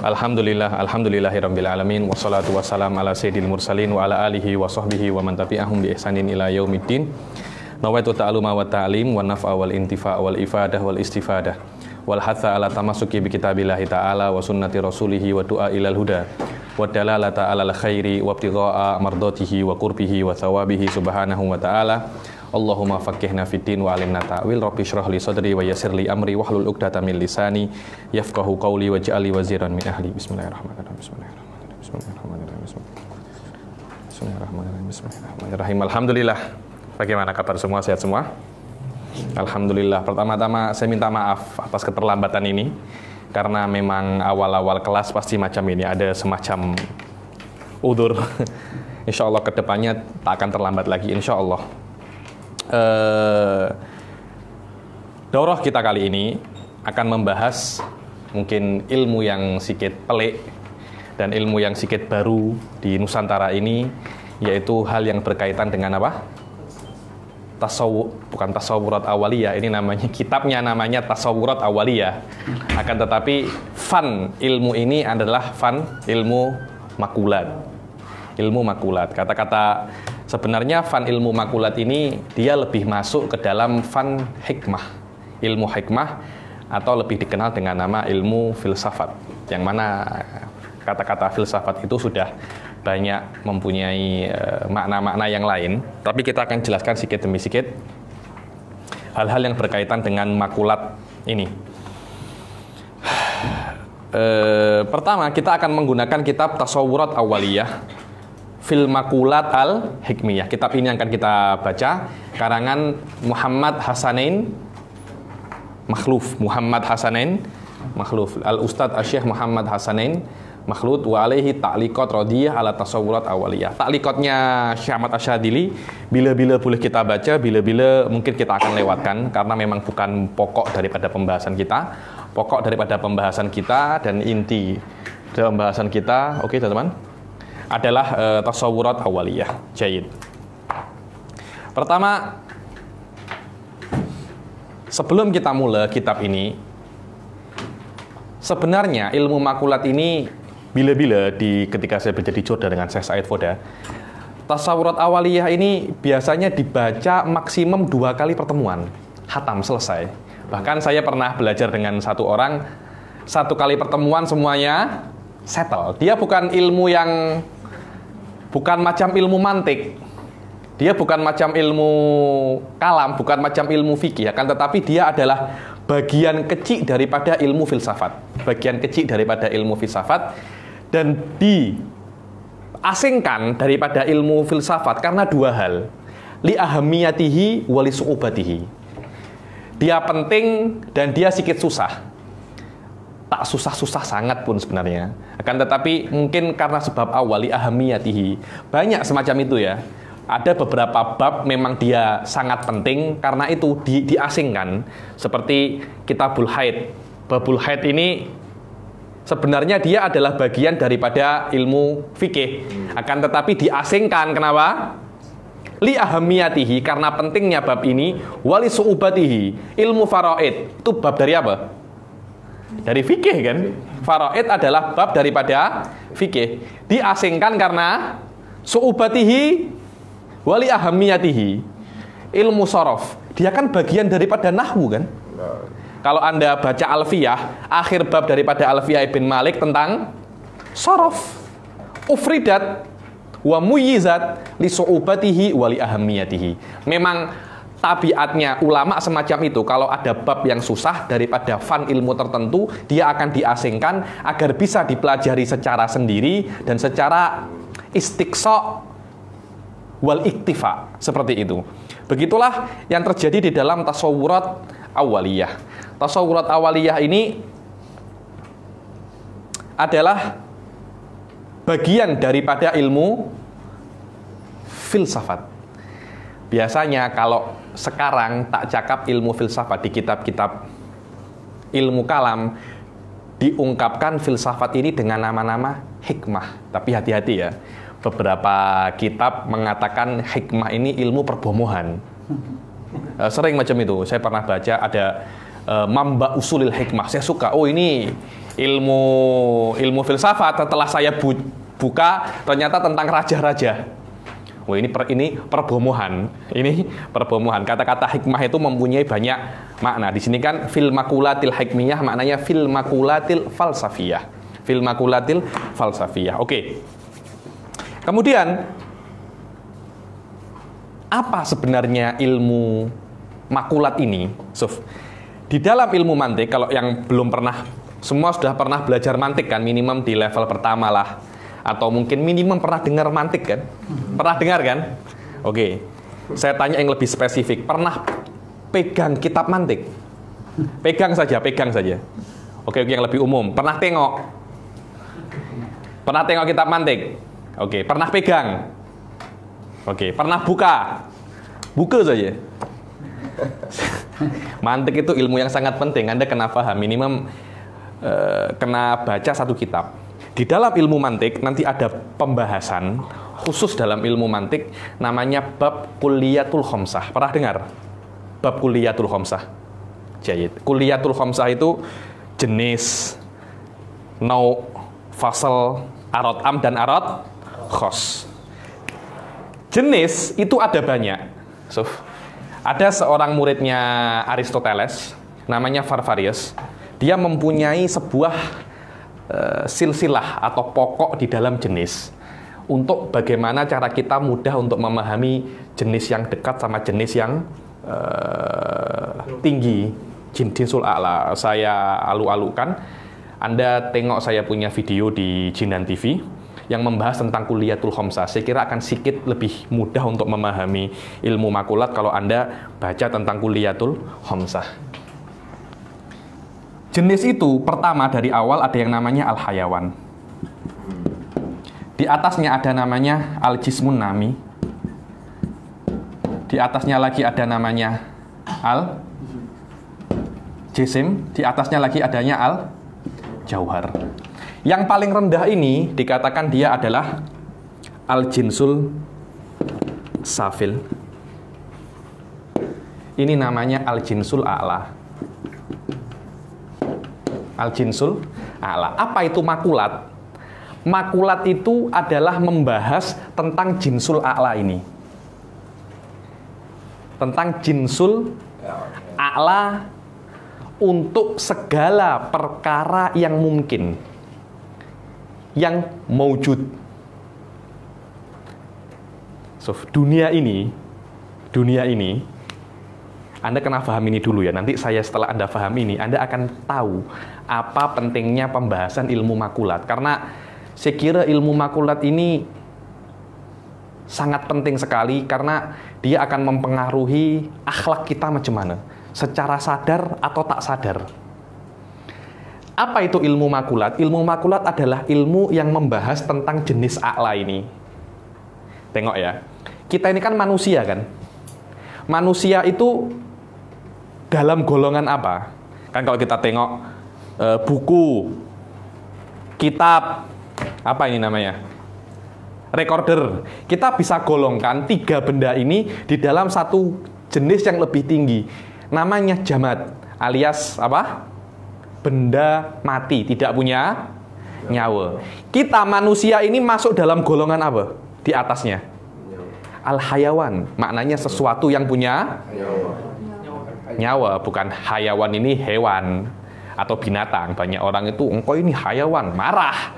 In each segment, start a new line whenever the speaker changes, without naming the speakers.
Alhamdulillahirabbil alamin wassalatu wassalam ala sayyidil mursalin wa ala alihi wa sahbihi wa man tabi'ahum bi ihsanin ila yaumiddin. Nawaitu ta'aluma wa ta'lim wa naf'a wal intifa' wal ifadah wal istifadah wal hatha ala tamassuki bi kitabillahi ta'ala wa sunnati rasulihi wa du'a ilal huda wa dalalata ala al khairi wa ibtigha'a mardatihi wa qurbihi wa thawabihi subhanahu wa ta'ala. Allahumma faqihna fiddin wa alimna ta'wil. Rabbi shrah li sadri wa yassir li amri wahlul 'uqdatam min lisani yafqahu qawli waj'alni waziran min ahli. Bismillahirrahmanirrahim. Bismillahirrahmanirrahim. Alhamdulillah. Bagaimana kabar semua? Sehat semua? Alhamdulillah. Pertama-tama saya minta maaf atas keterlambatan ini karena memang awal-awal kelas pasti macam ini, ada semacam udzur. Insyaallah kedepannya tak akan terlambat lagi insyaallah. Daurah kita kali ini akan membahas mungkin ilmu yang sedikit pelik dan ilmu yang sedikit baru di Nusantara ini, yaitu hal yang berkaitan dengan apa? Bukan tasawurat awaliyah, ini namanya kitabnya namanya tasawurat awaliyah. Akan tetapi fan ilmu ini adalah fan ilmu makulat. Ilmu makulat. Kata-kata sebenarnya fan ilmu makulat ini dia lebih masuk ke dalam fan hikmah, ilmu hikmah, atau lebih dikenal dengan nama ilmu filsafat, yang mana kata-kata filsafat itu sudah banyak mempunyai makna-makna yang lain, tapi kita akan jelaskan sedikit demi sedikit hal-hal yang berkaitan dengan makulat ini. Pertama kita akan menggunakan kitab Tasawurat Awaliyah Fil Makulat Al-Hikmiyah. Kitab ini akan kita baca, karangan Muhammad Hasanain Makhluf. Al-Ustadz Asy-Syaikh Muhammad Hasanain Makhluf wa alaihi ta'liqat radiyah ala tasawurat awaliyah. Ta'liqatnya Syekh Ahmad Asyadili bila-bila boleh kita baca, bila-bila mungkin kita akan lewatkan karena memang bukan pokok daripada pembahasan kita. Pokok daripada pembahasan kita dan inti dari pembahasan kita, oke teman-teman, adalah tasawurat awaliyah. Jayid. Pertama, sebelum kita mulai kitab ini, sebenarnya ilmu makulat ini bila-bila ketika saya menjadi jodoh dengan Syekh Said Foda, tasawurat awaliyah ini biasanya dibaca maksimum 2 kali pertemuan, hatam selesai. Bahkan saya pernah belajar dengan satu orang, 1 kali pertemuan semuanya settle. Dia bukan ilmu yang bukan macam ilmu mantik, dia bukan macam ilmu kalam, bukan macam ilmu fikih, akan tetapi dia adalah bagian kecil daripada ilmu filsafat, dan diasingkan daripada ilmu filsafat karena 2 hal, li ahamiyatihi wa li su'ubatihi. Dia penting dan dia sedikit susah. Tak susah-susah sangat pun sebenarnya. Akan tetapi mungkin karena sebab awal li ahamiyatihi. Banyak semacam itu ya. Ada beberapa bab memang dia sangat penting karena itu diasingkan. Seperti Kitabul Haid. Babul Haid ini sebenarnya dia adalah bagian daripada ilmu fikih. Akan tetapi diasingkan. Kenapa? Li ahamiyatihi, karena pentingnya bab ini. Wali su'ubatihi, ilmu faraid. Itu bab dari apa? Dari fikih kan? Faraid adalah bab daripada fikih. Diasingkan karena su'ubatihi wali ahamiyatihi, ilmu sorof. Dia kan bagian daripada nahwu kan? Kalau Anda baca Alfiyah, akhir bab daripada Alfiyah Ibn Malik tentang sorof. Ufridat wa muyizat li su'ubatihi wali ahamiyatihi. Memang tabiatnya ulama semacam itu, kalau ada bab yang susah daripada fan ilmu tertentu, dia akan diasingkan agar bisa dipelajari secara sendiri dan secara istiqsa wal iktifa, seperti itu. Begitulah yang terjadi di dalam tasawurat awaliyah. Tasawurat awaliyah ini adalah bagian daripada ilmu filsafat. Biasanya kalau sekarang tak cakap ilmu filsafat di kitab-kitab ilmu kalam, diungkapkan filsafat ini dengan nama-nama hikmah. Tapi hati-hati ya, beberapa kitab mengatakan hikmah ini ilmu perbomohan. Sering macam itu. Saya pernah baca ada Mamba Usulil Hikmah. Saya suka. Oh, ini ilmu filsafat. Setelah saya buka, ternyata tentang raja-raja. Oh, ini perbomohan. Ini perbomohan. Kata-kata hikmah itu mempunyai banyak makna. Di sini kan fil makulatil hikmiyah, maknanya fil makulatil falsafiyah. Fil makulatil falsafiyah. Oke. Kemudian apa sebenarnya ilmu makulat ini? Di dalam ilmu mantik, kalau yang belum pernah, semua sudah pernah belajar mantik kan, minimum di level pertama lah. Atau mungkin minimum pernah dengar mantik kan? Pernah dengar kan? Oke. Saya tanya yang lebih spesifik. Pernah pegang kitab mantik? Pegang saja. Oke, yang lebih umum. Pernah tengok? Pernah tengok kitab mantik? Oke, pernah pegang? Oke, pernah buka? Buka saja. Mantik itu ilmu yang sangat penting. Anda kena paham, minimum kena baca satu kitab. Di dalam ilmu mantik nanti ada pembahasan khusus dalam ilmu mantik, namanya bab kulliyatul khamsah. Pernah dengar? Bab kulliyatul khamsah. Jayid. Kulliyatul khamsah itu jenis, nau, fasal, arad am dan arad khos. Jenis itu ada banyak. Ada seorang muridnya Aristoteles, namanya Farvarius. Dia mempunyai sebuah silsilah atau pokok di dalam jenis, untuk bagaimana cara kita mudah untuk memahami jenis yang dekat sama jenis yang tinggi, jinsul a'la. Saya alu-alukan, Anda tengok saya punya video di Jinan TV yang membahas tentang kulliyatul khamsah. Saya kira akan sedikit lebih mudah untuk memahami ilmu makulat kalau Anda baca tentang kulliyatul khamsah. Jenis itu pertama dari awal ada yang namanya al-hayawan. Di atasnya ada namanya al-jismun nami. Di atasnya lagi ada namanya al-jisim. Di atasnya lagi adanya al-jauhar. Yang paling rendah ini dikatakan dia adalah al-jinsul safil. Ini namanya al-jinsul a'la. Al-jinsul a'la. Apa itu makulat? Makulat itu adalah membahas tentang jinsul a'la ini. Tentang jinsul a'la untuk segala perkara yang mungkin, yang maujud. Dunia ini Anda kena paham ini dulu ya. Nanti saya setelah Anda paham ini, Anda akan tahu apa pentingnya pembahasan ilmu makulat. Karena saya kira ilmu makulat ini sangat penting sekali, karena dia akan mempengaruhi akhlak kita macam mana, secara sadar atau tak sadar. Apa itu ilmu makulat? Ilmu makulat adalah ilmu yang membahas tentang jenis a'la ini. Tengok ya, kita ini kan manusia kan. Manusia itu dalam golongan apa? Kan kalau kita tengok buku, kitab, apa ini namanya? Recorder. Kita bisa golongkan 3 benda ini di dalam satu jenis yang lebih tinggi. Namanya jamad, alias apa? Benda mati, tidak punya nyawa. Kita manusia ini masuk dalam golongan apa? Di atasnya. Al-hayawan, maknanya sesuatu yang punya nyawa, bukan hayawan ini hewan atau binatang. Banyak orang itu, engkau ini hayawan, marah.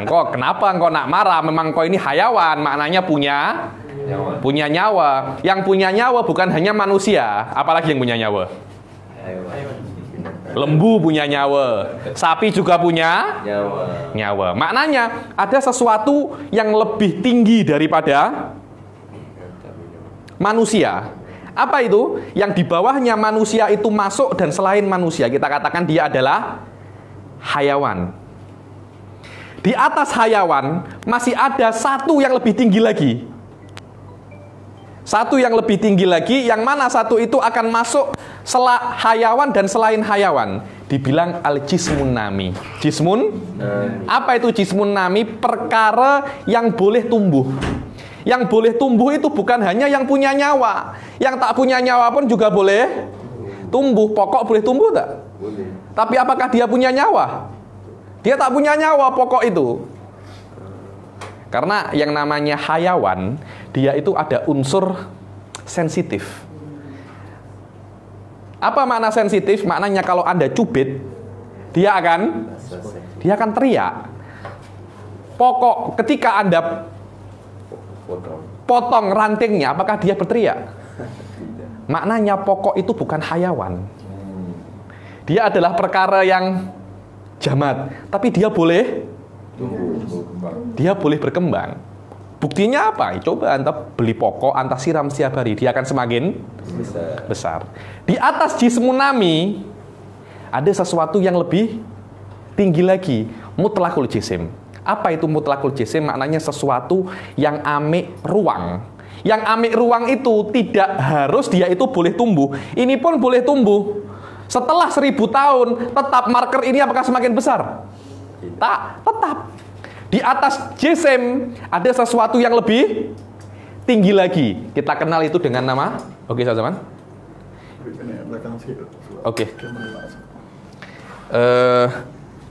Engkau kenapa engkau nak marah? Memang engkau ini hayawan, maknanya punya nyawa. Yang punya nyawa bukan hanya manusia, apalagi yang punya nyawa? Lembu punya nyawa, sapi juga punya nyawa. Maknanya ada sesuatu yang lebih tinggi daripada manusia. Apa itu? Yang di bawahnya manusia itu masuk dan selain manusia, kita katakan dia adalah hayawan. Di atas hayawan masih ada satu yang lebih tinggi lagi. Satu yang lebih tinggi lagi, yang mana satu itu akan masuk hayawan dan selain hayawan. Dibilang al-jismun nami. Jismun? Apa itu jismun nami? Perkara yang boleh tumbuh. Yang boleh tumbuh itu bukan hanya yang punya nyawa. Yang tak punya nyawa pun juga boleh tumbuh, pokok boleh tumbuh tak?
Boleh.
Tapi apakah dia punya nyawa? Dia tak punya nyawa pokok itu. Karena yang namanya hayawan, dia itu ada unsur sensitif. Apa makna sensitif? Maknanya kalau Anda cubit, dia akan teriak. Pokok ketika Anda potong rantingnya, apakah dia berteriak? Maknanya pokok itu bukan hayawan. Dia adalah perkara yang jamat, tapi dia boleh berkembang. Buktinya apa? Coba Anda beli pokok, Anda siram setiap hari, dia akan semakin besar. Di atas jismunami ada sesuatu yang lebih tinggi lagi, mutlakul jisim. Apa itu mutlakul jisim? Maknanya sesuatu yang amik ruang. Yang amik ruang itu tidak harus dia itu boleh tumbuh. Ini pun boleh tumbuh. Setelah 1000 tahun, tetap marker ini apakah semakin besar? Tak, tetap. Di atas jisim ada sesuatu yang lebih tinggi lagi. Kita kenal itu dengan nama. Oke, Sazaman? Oke.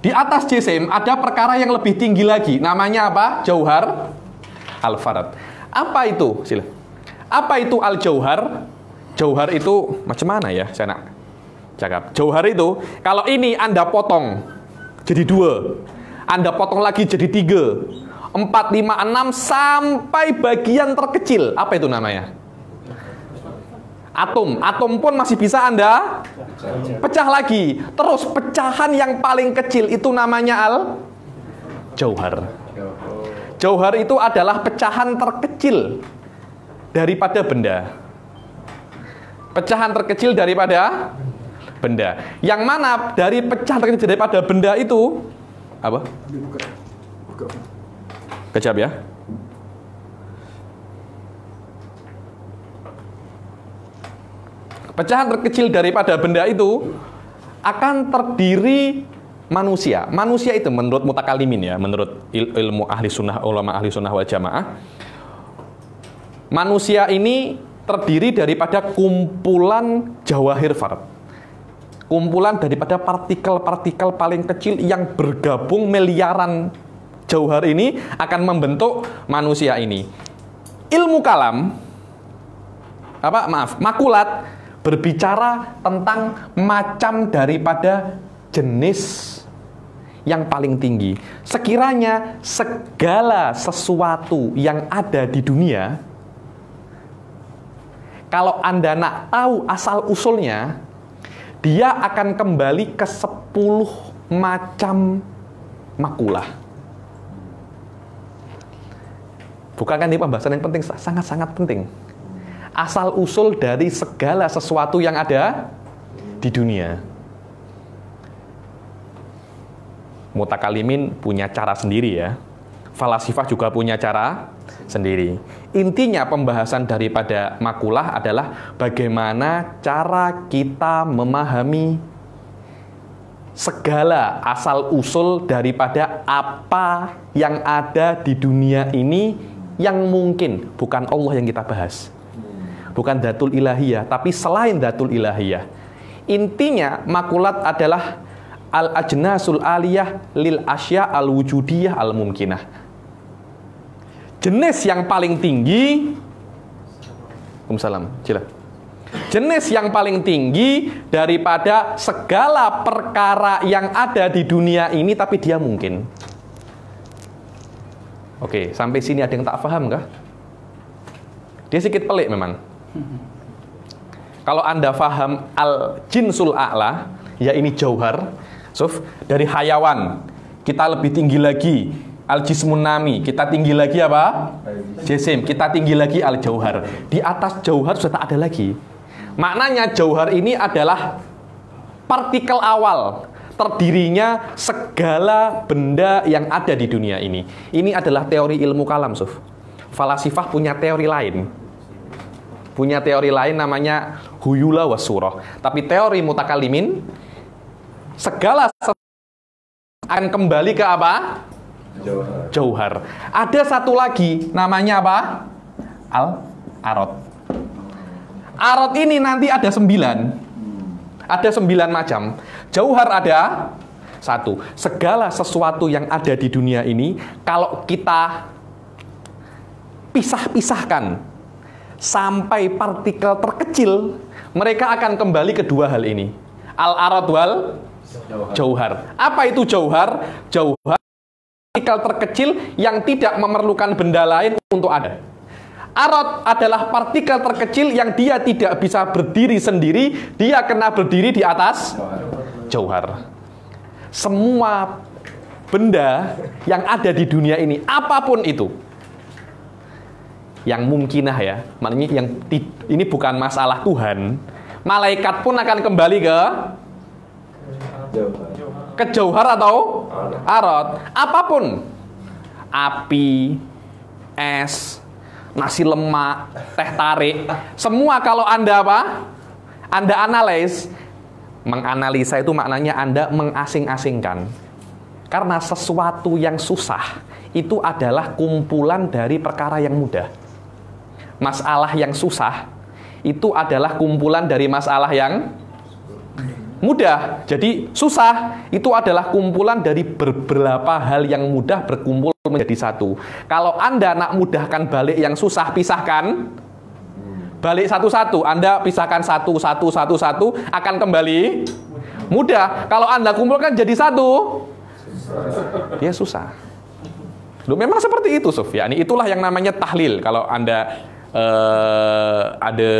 Di atas jisim ada perkara yang lebih tinggi lagi. Namanya apa? Jauhar al-farad. Apa itu? Sila. Apa itu al-jauhar? Jauhar itu macam mana ya? Saya nak cakap. Jauhar itu, kalau ini Anda potong jadi 2, Anda potong lagi jadi 3, 4, 5, 6 sampai bagian terkecil. Apa itu namanya? Atom. Atom pun masih bisa Anda pecah lagi. Terus pecahan yang paling kecil itu namanya al-jauhar. Jauhar itu adalah pecahan terkecil daripada benda. Pecahan terkecil daripada benda. Yang mana dari pecahan terkecil daripada benda itu apa? Kejap ya. Pecahan terkecil daripada benda itu akan terdiri manusia. Manusia itu menurut mutakalimin ya, menurut ilmu ahli sunnah, ulama ahli sunnah wal jamaah, manusia ini terdiri daripada kumpulan jawahir farad. Kumpulan daripada partikel-partikel paling kecil yang bergabung miliaran jauhar ini akan membentuk manusia ini. Ilmu kalam, makulat berbicara tentang macam daripada jenis yang paling tinggi. Sekiranya segala sesuatu yang ada di dunia, kalau Anda nak tahu asal-usulnya, dia akan kembali ke 10 macam makulah. Bukankah ini pembahasan yang penting? Sangat-sangat penting. Asal-usul dari segala sesuatu yang ada di dunia. Mutakalimin punya cara sendiri ya. Falasifah juga punya cara sendiri. Intinya pembahasan daripada makulah adalah bagaimana cara kita memahami segala asal-usul daripada apa yang ada di dunia ini yang mungkin bukan Allah yang kita bahas. Bukan datul ilahiyah, tapi selain datul ilahiyah. Intinya makulat adalah al-ajnasul aliyah lil asya al-wujudiyah al-mumkinah. Jenis yang paling tinggi, Waalaikumsalam, sila. Jenis yang paling tinggi daripada segala perkara yang ada di dunia ini, tapi dia mungkin. Oke, sampai sini ada yang tak paham kah? Dia sedikit pelik memang. Kalau Anda paham al-jinsul a'la, ya ini jauhar, dari hayawan, kita lebih tinggi lagi al-jismun nami, kita tinggi lagi apa? Jisim, kita tinggi lagi al-jauhar. Di atas jauhar sudah tak ada lagi. Maknanya jauhar ini adalah partikel awal terdirinya segala benda yang ada di dunia ini. Ini adalah teori ilmu kalam, Suf. Falasifah punya teori lain. Punya teori lain namanya huyula wasurah. Tapi teori mutakalimin, segala akan kembali ke apa? Jauhar. Ada satu lagi namanya apa? Al-arad. Arad ini nanti ada 9. Ada 9 macam. Jauhar ada 1. Segala sesuatu yang ada di dunia ini, kalau kita pisah-pisahkan sampai partikel terkecil, mereka akan kembali ke 2 hal ini. Al-arad wal jauhar. Apa itu jauhar? Jauhar partikel terkecil yang tidak memerlukan benda lain untuk ada. Arad adalah partikel terkecil yang dia tidak bisa berdiri sendiri, dia kena berdiri di atas jauhar. Semua benda yang ada di dunia ini, apapun itu, yang mungkinah ya, maknanya yang ini bukan masalah Tuhan. Malaikat pun akan kembali ke jauhar atau arad. Apapun, api, es, nasi lemak, teh tarik, semua kalau Anda Anda menganalisa itu maknanya Anda mengasing-asingkan. Karena sesuatu yang susah itu adalah kumpulan dari perkara yang mudah. Masalah yang susah itu adalah kumpulan dari masalah yang mudah. Jadi susah itu adalah kumpulan dari beberapa hal yang mudah berkumpul menjadi satu. Kalau Anda nak mudahkan balik yang susah, pisahkan balik satu-satu. Anda pisahkan satu akan kembali mudah. Kalau Anda kumpulkan jadi satu, dia susah. Loh, memang seperti itu, Sufyan. Itulah yang namanya tahlil. Kalau Anda ada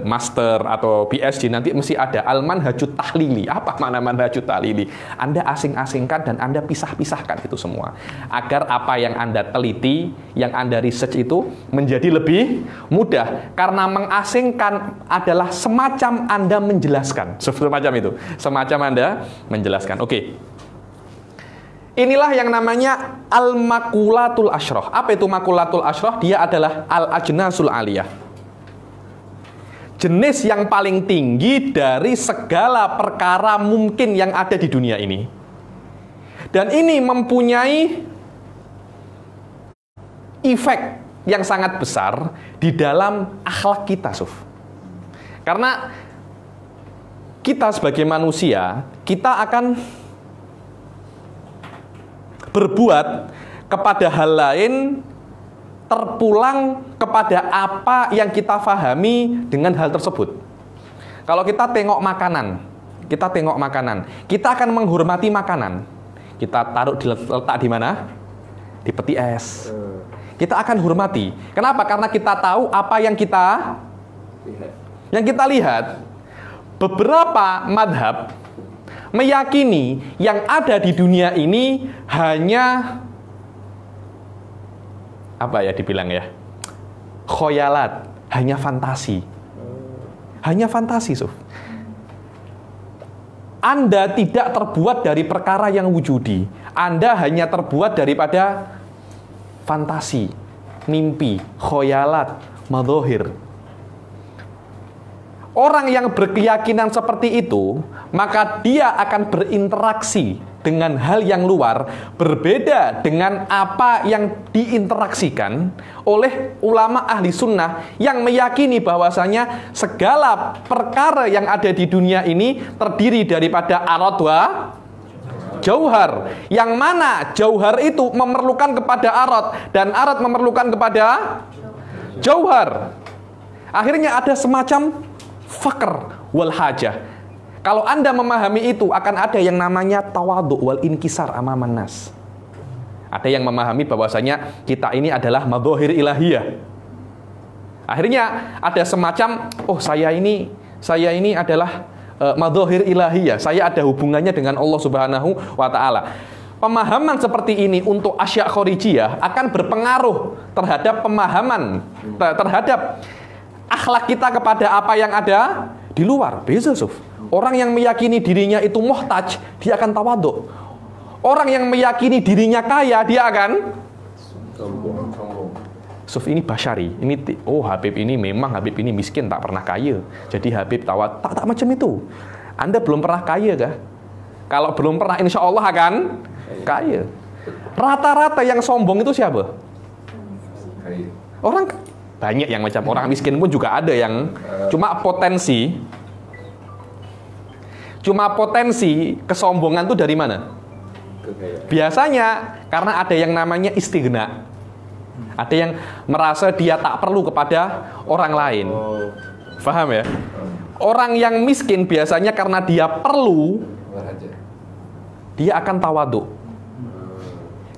master atau PhD, nanti mesti ada al-manhajut tahlili. Apa makna manhajut tahlili? Anda asing-asingkan dan Anda pisah-pisahkan itu semua, agar apa yang Anda teliti, yang Anda research itu menjadi lebih mudah. Karena mengasingkan adalah semacam Anda menjelaskan, semacam itu, semacam Anda menjelaskan. Oke. Inilah yang namanya al-makulatul asyrah. Apa itu makulatul asyrah? Dia adalah al-ajnasul aliyah. Jenis yang paling tinggi dari segala perkara mungkin yang ada di dunia ini. Dan ini mempunyai efek yang sangat besar di dalam akhlak kita, Suf. Karena kita sebagai manusia, kita akan berbuat kepada hal lain terpulang kepada apa yang kita fahami dengan hal tersebut. Kalau kita tengok makanan, kita akan menghormati makanan. Kita taruh letak di mana? Di peti es. Kita akan hormati. Kenapa? Karena kita tahu apa yang kita lihat. Beberapa madhab meyakini yang ada di dunia ini hanya khoyalat, hanya fantasi. Hanya fantasi, Suf. Anda tidak terbuat dari perkara yang wujudi. Anda hanya terbuat daripada fantasi, mimpi, khoyalat, madzohir. Orang yang berkeyakinan seperti itu, maka dia akan berinteraksi dengan hal yang luar, berbeda dengan apa yang diinteraksikan oleh ulama ahli sunnah yang meyakini bahwasanya segala perkara yang ada di dunia ini terdiri daripada arad wa jauhar, yang mana jauhar itu memerlukan kepada arad dan arad memerlukan kepada jauhar. Akhirnya ada semacam fakr wal hajah. Kalau Anda memahami itu, akan ada yang namanya tawadhu wal inkisar amaman nas. Ada yang memahami bahwasanya kita ini adalah madzohir ilahiyah. Akhirnya ada semacam, saya ini adalah madzohir ilahiyah. Saya ada hubungannya dengan Allah Subhanahu wa taala. Pemahaman seperti ini untuk asya' khorijiyah akan berpengaruh terhadap pemahaman, terhadap akhlak kita kepada apa yang ada di luar. Beza, Suf. Orang yang meyakini dirinya itu muhtaj, dia akan tawadhu. Orang yang meyakini dirinya kaya, dia akan Suf, ini basyari. Habib ini memang Habib ini miskin, tak pernah kaya. Jadi Habib tawadhu. Tak macam itu. Anda belum pernah kaya kah? Kalau belum pernah, insya Allah akan kaya. Rata-rata yang sombong itu siapa? Orang banyak yang macam orang miskin pun juga ada yang cuma potensi Cuma potensi kesombongan itu dari mana? Biasanya karena ada yang namanya istighna. Ada yang merasa dia tak perlu kepada orang lain. Paham ya? Orang yang miskin biasanya karena dia perlu, dia akan tawadhu.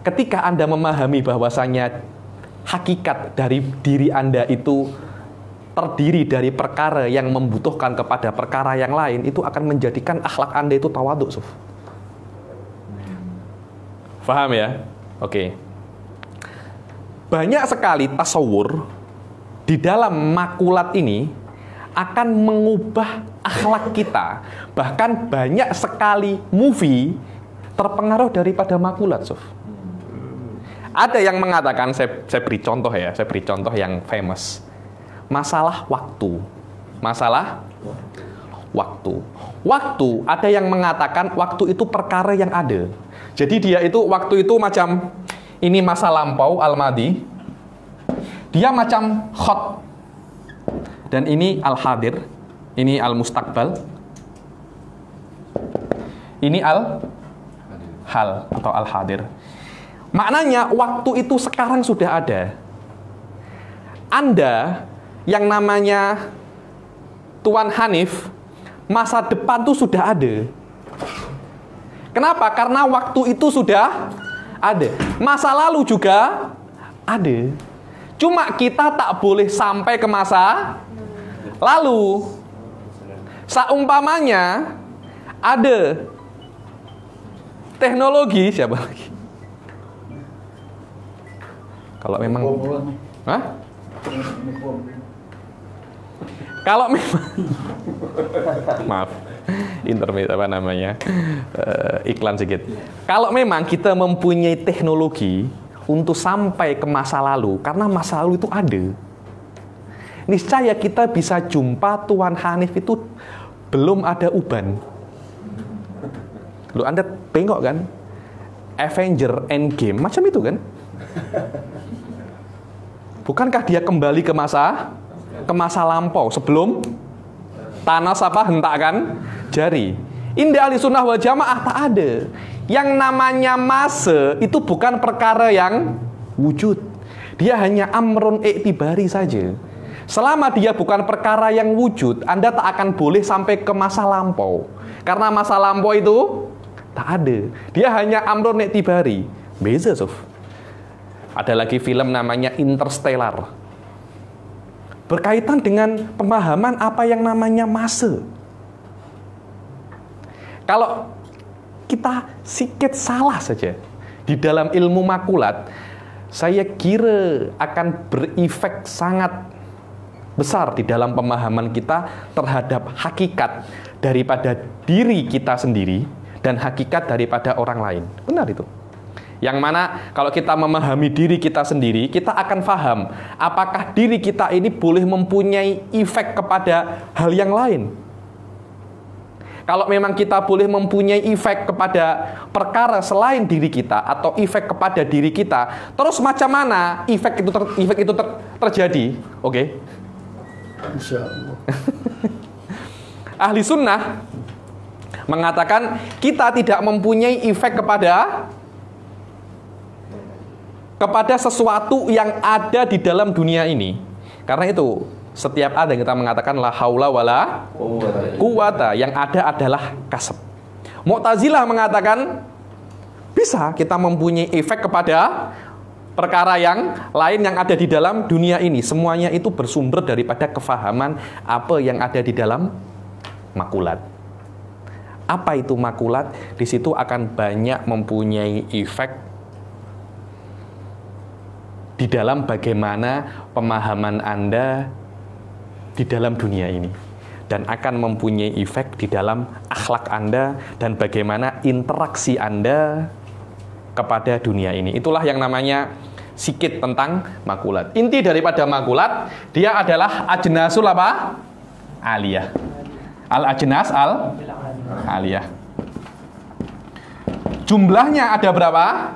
Ketika Anda memahami bahwasanya hakikat dari diri Anda itu terdiri dari perkara yang membutuhkan kepada perkara yang lain, itu akan menjadikan akhlak Anda itu tawadhu, Suf. Paham ya? Oke. Banyak sekali tasawur di dalam makulat ini akan mengubah akhlak kita. Bahkan banyak sekali movie terpengaruh daripada makulat, Suf. Ada yang mengatakan, saya beri contoh ya, saya beri contoh yang famous. Masalah waktu. Masalah waktu. Waktu, ada yang mengatakan waktu itu perkara yang ada. Jadi dia itu, waktu itu macam, ini masa lampau, al-madi. Dia macam khot. Dan ini al-hadir. Ini al-mustaqbal. Ini al-hal atau al-hadir. Maknanya waktu itu sekarang sudah ada. Anda yang namanya Tuan Hanif, masa depan itu sudah ada. Kenapa? Karena waktu itu sudah ada. Masa lalu juga ada. Cuma kita tak boleh sampai ke masa lalu. Seumpamanya ada teknologi, siapa lagi? Kalau memang, hah? Kalau memang, maaf, intermezzo apa namanya, iklan sedikit. Kalau memang kita mempunyai teknologi untuk sampai ke masa lalu, karena masa lalu itu ada, niscaya kita bisa jumpa Tuan Hanif itu belum ada uban. Lu Anda tengok kan, Avenger Endgame macam itu kan? Bukankah dia kembali ke masa lampau sebelum Thanos hentakan jari? Indah ahli sunnah wal jamaah tak ada. Yang namanya masa itu bukan perkara yang wujud. Dia hanya amrun iktibari saja. Selama dia bukan perkara yang wujud, Anda tak akan boleh sampai ke masa lampau. Karena masa lampau itu tak ada. Dia hanya amrun iktibari. Beza, Sof. Ada lagi film namanya Interstellar. Berkaitan dengan pemahaman apa yang namanya masa. Kalau kita sedikit salah saja di dalam ilmu makulat, saya kira akan berefek sangat besar di dalam pemahaman kita terhadap hakikat daripada diri kita sendiri dan hakikat daripada orang lain. Benar itu. Yang mana kalau kita memahami diri kita sendiri, kita akan paham apakah diri kita ini boleh mempunyai efek kepada hal yang lain. Kalau memang kita boleh mempunyai efek kepada perkara selain diri kita atau efek kepada diri kita, terus macam mana efek itu terjadi? Oke.
Insyaallah.
Ahli sunnah mengatakan kita tidak mempunyai efek kepada sesuatu yang ada di dalam dunia ini. Karena itu setiap ada yang kita mengatakan la haula wala quwata, yang ada adalah kasab. Mu'tazilah mengatakan bisa kita mempunyai efek kepada perkara yang lain yang ada di dalam dunia ini. Semuanya itu bersumber daripada kefahaman apa yang ada di dalam makulat. Apa itu makulat? Di situ akan banyak mempunyai efek di dalam bagaimana pemahaman Anda di dalam dunia ini, dan akan mempunyai efek di dalam akhlak Anda dan bagaimana interaksi Anda kepada dunia ini. Itulah yang namanya sikit tentang makulat. Inti daripada makulat, dia adalah ajnasul apa? Aliyah. Al-ajnas al-aliyah. Jumlahnya ada berapa?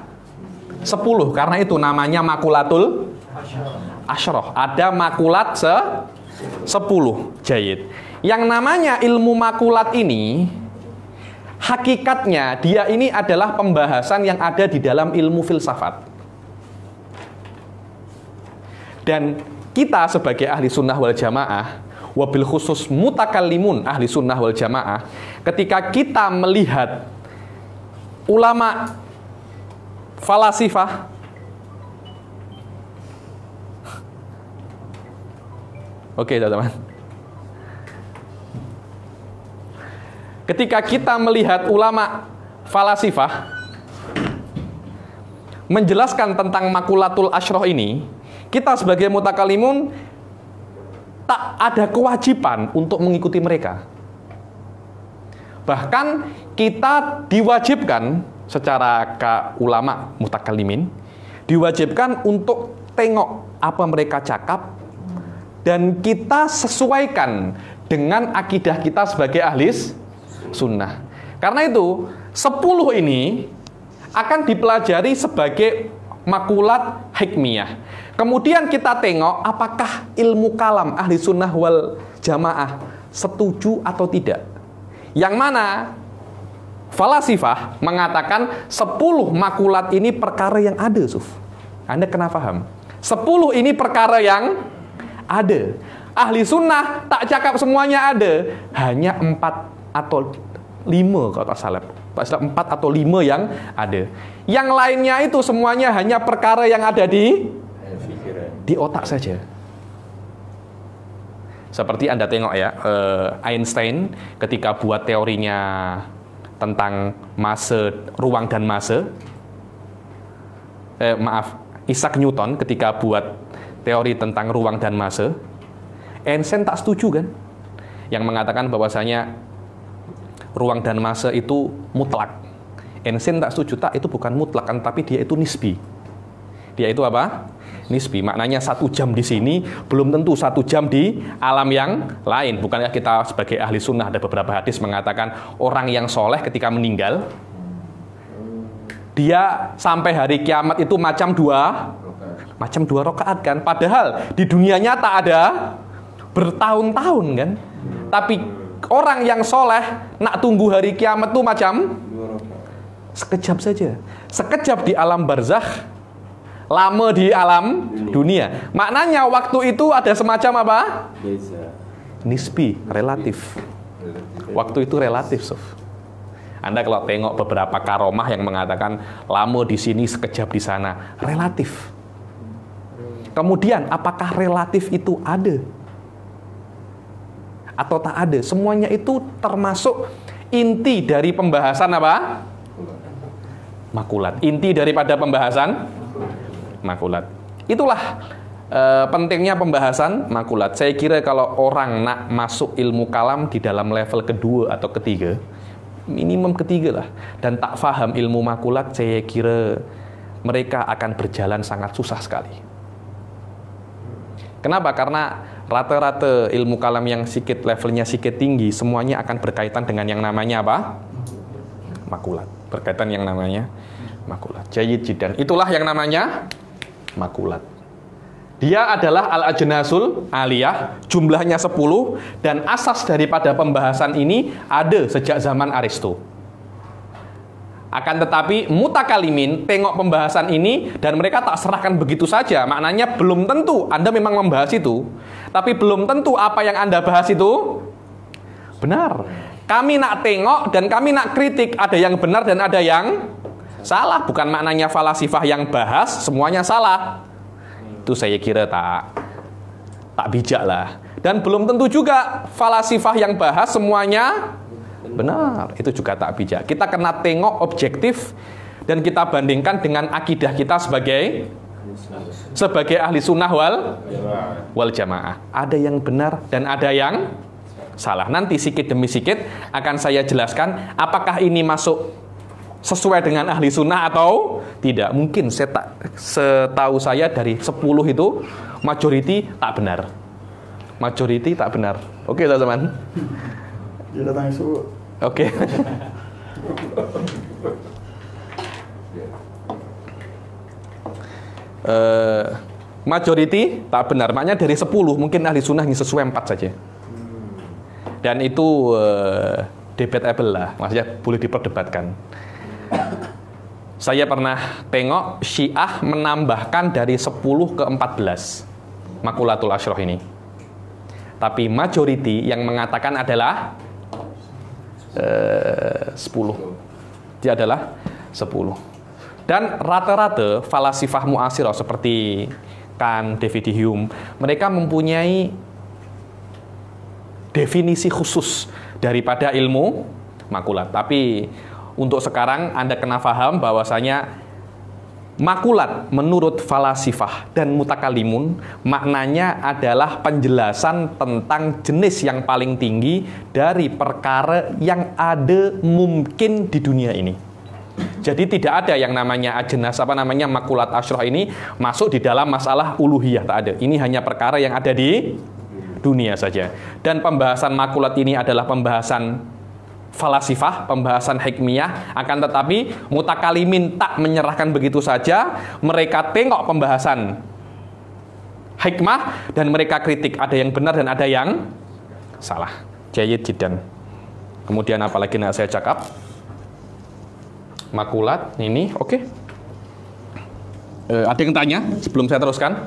10, karena itu namanya makulatul asyroh. Ada makulat 10. Jayid. Yang namanya ilmu makulat ini hakikatnya dia ini adalah pembahasan yang ada di dalam ilmu filsafat. Dan kita sebagai ahli sunnah wal jamaah, wabil khusus mutakallimun ahli sunnah wal jamaah, ketika kita melihat ulama falasifah, oke teman-teman, ketika kita melihat ulama falasifah menjelaskan tentang makulatul asyroh ini, kita sebagai mutakalimun tak ada kewajiban untuk mengikuti mereka. Bahkan kita diwajibkan secara ulama mutakalimin, diwajibkan untuk tengok apa mereka cakap dan kita sesuaikan dengan akidah kita sebagai ahli sunnah. Karena itu 10 ini akan dipelajari sebagai makulat hikmiyah. Kemudian kita tengok apakah ilmu kalam ahli sunnah wal jamaah setuju atau tidak. Yang mana falasifah mengatakan 10 makulat ini perkara yang ada, Suf. Anda kena paham. 10 ini perkara yang ada. Ahli sunnah tak cakap semuanya ada, hanya 4 atau 5 kalau tak salah. 4 atau 5 yang ada. Yang lainnya itu semuanya hanya perkara yang ada di otak saja. Seperti Anda tengok ya, Einstein ketika buat teorinya tentang massa, ruang dan massa. Isaac Newton ketika buat teori tentang ruang dan massa, Einstein tak setuju kan? Yang mengatakan bahwasanya ruang dan massa itu mutlak. Einstein tak setuju, tak, itu bukan mutlak kan, tapi dia itu nisbi. Dia itu apa? Nisbi. Maknanya 1 jam di sini belum tentu 1 jam di alam yang lain. Bukankah kita sebagai ahli sunnah ada beberapa hadis mengatakan orang yang soleh ketika meninggal dia sampai hari kiamat itu macam 2 rakaat kan. Padahal di dunia nyata ada bertahun-tahun kan. Tapi orang yang soleh nak tunggu hari kiamat itu macam sekejap saja. Sekejap di alam barzakh, lama di alam dunia. Maknanya waktu itu ada semacam apa? Nisbi, relatif. Waktu itu relatif, Sof. Anda kalau tengok beberapa karomah yang mengatakan lama di sini, sekejap di sana, relatif. Kemudian apakah relatif itu ada atau tak ada? Semuanya itu termasuk inti dari pembahasan apa? Makulat. Inti daripada pembahasan makulat. Itulah pentingnya pembahasan makulat. Saya kira kalau orang nak masuk ilmu kalam di dalam level kedua atau ketiga, minimum ketiga lah, dan tak faham ilmu makulat, saya kira mereka akan berjalan sangat susah sekali. Kenapa? Karena rata-rata ilmu kalam yang sikit levelnya sikit tinggi, semuanya akan berkaitan dengan yang namanya apa? Makulat. Berkaitan yang namanya makulat. Jayyid jiddan. Itulah yang namanya makulat. Dia adalah al-ajnasul aliyah, jumlahnya 10, dan asas daripada pembahasan ini ada sejak zaman Aristo. Akan tetapi mutakalimin tengok pembahasan ini dan mereka tak serahkan begitu saja. Maknanya belum tentu Anda memang membahas itu, tapi belum tentu apa yang Anda bahas itu benar. Kami nak tengok dan kami nak kritik, ada yang benar dan ada yang salah. Bukan maknanya falasifah yang bahas semuanya salah. Itu saya kira tak bijak lah. Dan belum tentu juga falasifah yang bahas semuanya benar. Itu juga tak bijak. Kita kena tengok objektif dan kita bandingkan dengan akidah kita sebagai ahli sunnah wal jamaah. Ada yang benar dan ada yang salah. Nanti sedikit demi sedikit akan saya jelaskan apakah ini masuk sesuai dengan ahli sunnah atau tidak. Mungkin setahu saya dari 10 itu majority tak benar. Majority tak benar. Oke, teman-teman.
Dia datang esok.
Oke. Majority tak benar. Makanya dari 10 mungkin ahli sunnah ini sesuai 4 saja. Dan itu debatable lah, maksudnya boleh diperdebatkan. Saya pernah tengok Syiah menambahkan dari 10 ke 14 Maqulatul Asyrah ini. Tapi majority yang mengatakan adalah 10. Dia adalah 10. Dan rata-rata falasifah mu'asirah seperti Kant, David Hume, mereka mempunyai definisi khusus daripada ilmu makulat. Tapi untuk sekarang Anda kena paham bahwasanya makulat menurut falasifah dan mutakalimun maknanya adalah penjelasan tentang jenis yang paling tinggi dari perkara yang ada mungkin di dunia ini. Jadi tidak ada yang namanya ajenas makulat asyrah ini masuk di dalam masalah uluhiyah, tak ada. Ini hanya perkara yang ada di dunia saja. Dan pembahasan makulat ini adalah pembahasan falasifah, pembahasan hikmiyah, akan tetapi mutakalimin tak menyerahkan begitu saja. Mereka tengok pembahasan hikmah dan mereka kritik, ada yang benar dan ada yang salah. Jayyid jiddan. Kemudian apalagi nak saya cakap? Makulat ini oke. Ada yang tanya sebelum saya teruskan?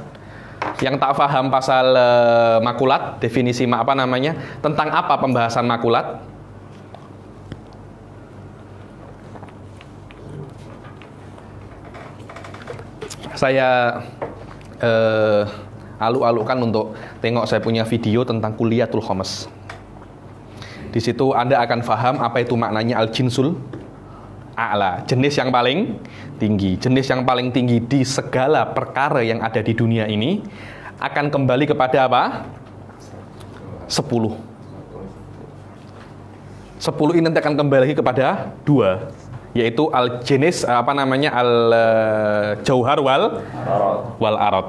Yang tak paham pasal makulat, definisi tentang apa pembahasan makulat? Saya aluk-alukkan untuk tengok saya punya video tentang Kuliyatul Khamas. Di situ Anda akan paham apa itu maknanya al-jinsul a'la, jenis yang paling tinggi. Jenis yang paling tinggi di segala perkara yang ada di dunia ini akan kembali kepada apa? 10. 10 ini nanti akan kembali lagi kepada 2. Yaitu al-jenis al-jauhar wal arad.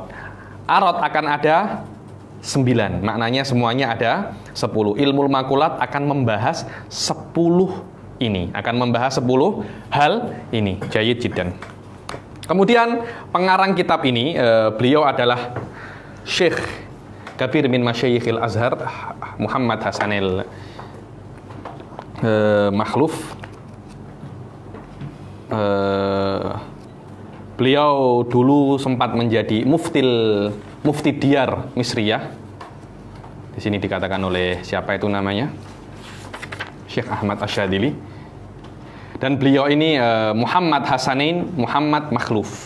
Arad akan ada 9. Maknanya semuanya ada 10. Ilmu makulat akan membahas 10 ini. Akan membahas 10 hal ini. Jayyid jiddan. Kemudian pengarang kitab ini beliau adalah Syekh Kabir min Masyayikhil Azhar Muhammad Hasanil Makhluf. Beliau dulu sempat menjadi mufti Diyar Misriyah. Di sini dikatakan oleh siapa itu namanya? Syekh Ahmad Asyadili. Dan beliau ini Muhammad Hasanain Muhammad Makhluf.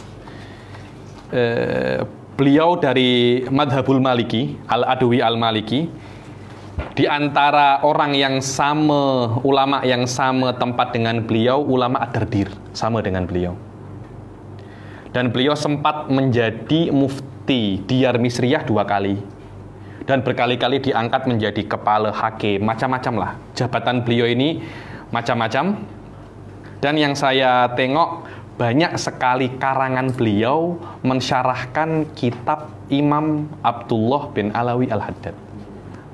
Beliau dari Madhabul Maliki, Al-Adwi Al-Maliki. Di antara orang yang sama, ulama yang sama tempat dengan beliau, ulama Ad-Dardir, sama dengan beliau. Dan beliau sempat menjadi mufti Diyar Misriyah 2 kali. Dan berkali-kali diangkat menjadi kepala hakim, macam-macam lah. Jabatan beliau ini macam-macam. Dan yang saya tengok, banyak sekali karangan beliau mensyarahkan kitab Imam Abdullah bin Alawi Al-Haddad.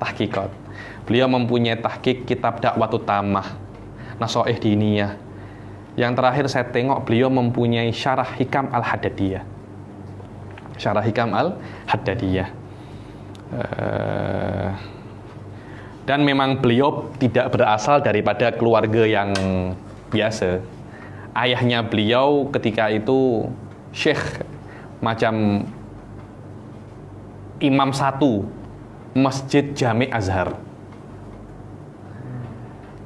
Tahqiqat. Beliau mempunyai tahqiq kitab Dakwatut Tamah, Nasoih Diniyah. Yang terakhir saya tengok beliau mempunyai syarah Hikam Al-Haddadiyah. Syarah Hikam Al-Haddadiyah. Dan memang beliau tidak berasal daripada keluarga yang biasa. Ayahnya beliau ketika itu syekh macam imam 1 Masjid Jami' Azhar.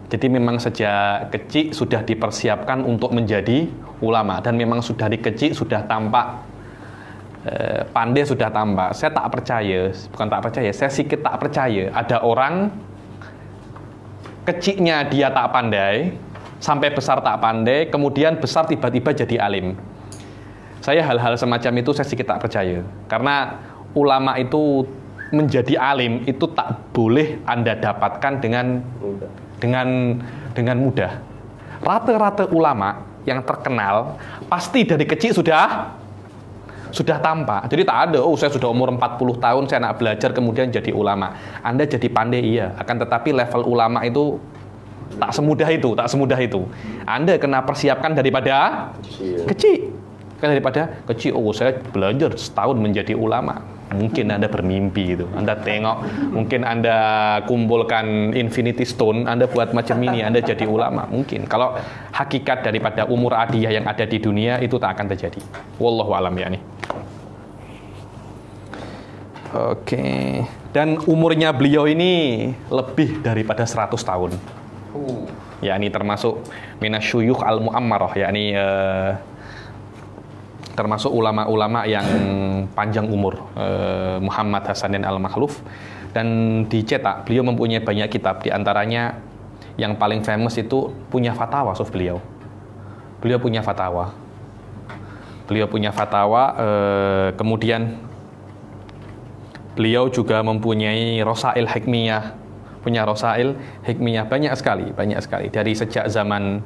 Jadi memang sejak kecil sudah dipersiapkan untuk menjadi ulama. Dan memang sudah kecil sudah tampak pandai, sudah tampak. Saya tak percaya, bukan tak percaya, saya sedikit tak percaya ada orang kecilnya dia tak pandai, sampai besar tak pandai, kemudian besar tiba-tiba jadi alim. Saya hal-hal semacam itu saya sedikit tak percaya. Karena ulama itu menjadi alim itu tak boleh Anda dapatkan dengan mudah. Rata-rata ulama yang terkenal pasti dari kecil sudah tampak. Jadi tak ada, saya sudah umur 40 tahun saya nak belajar kemudian jadi ulama. Anda jadi pandai iya, akan tetapi level ulama itu tak semudah itu. Anda kena persiapkan daripada kecil. Kan daripada kecil, saya belajar setahun menjadi ulama. Mungkin Anda bermimpi itu. Anda tengok, mungkin Anda kumpulkan Infinity Stone, Anda buat macam ini, Anda jadi ulama. Mungkin. Kalau hakikat daripada umur adiyah yang ada di dunia itu tak akan terjadi. Wallahu alam ya nih. Oke. Dan umurnya beliau ini lebih daripada 100 tahun. Ya ini termasuk minasyuyukh al-mu'ammarah, yakni termasuk ulama-ulama yang panjang umur, Muhammad Hasanin al-Makhluf. Dan dicetak, beliau mempunyai banyak kitab, diantaranya yang paling famous itu punya fatwa beliau. Beliau punya fatwa. Kemudian beliau juga mempunyai Rosail Hikmiyah, punya Rosail Hikmiyah banyak sekali dari sejak zaman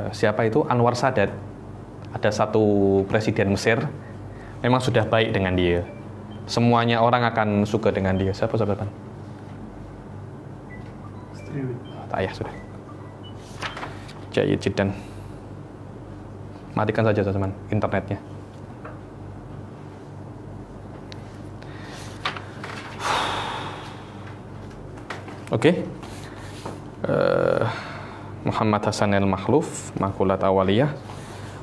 siapa itu, Anwar Sadat. Ada satu presiden Mesir memang sudah baik dengan dia, semuanya orang akan suka dengan dia. Siapa sahabatan? Tak ya sudah. Jayid jiddan. Matikan saja teman internetnya. Oke. Muhammad Hasan al-Makhluf, Makulat Awaliyah.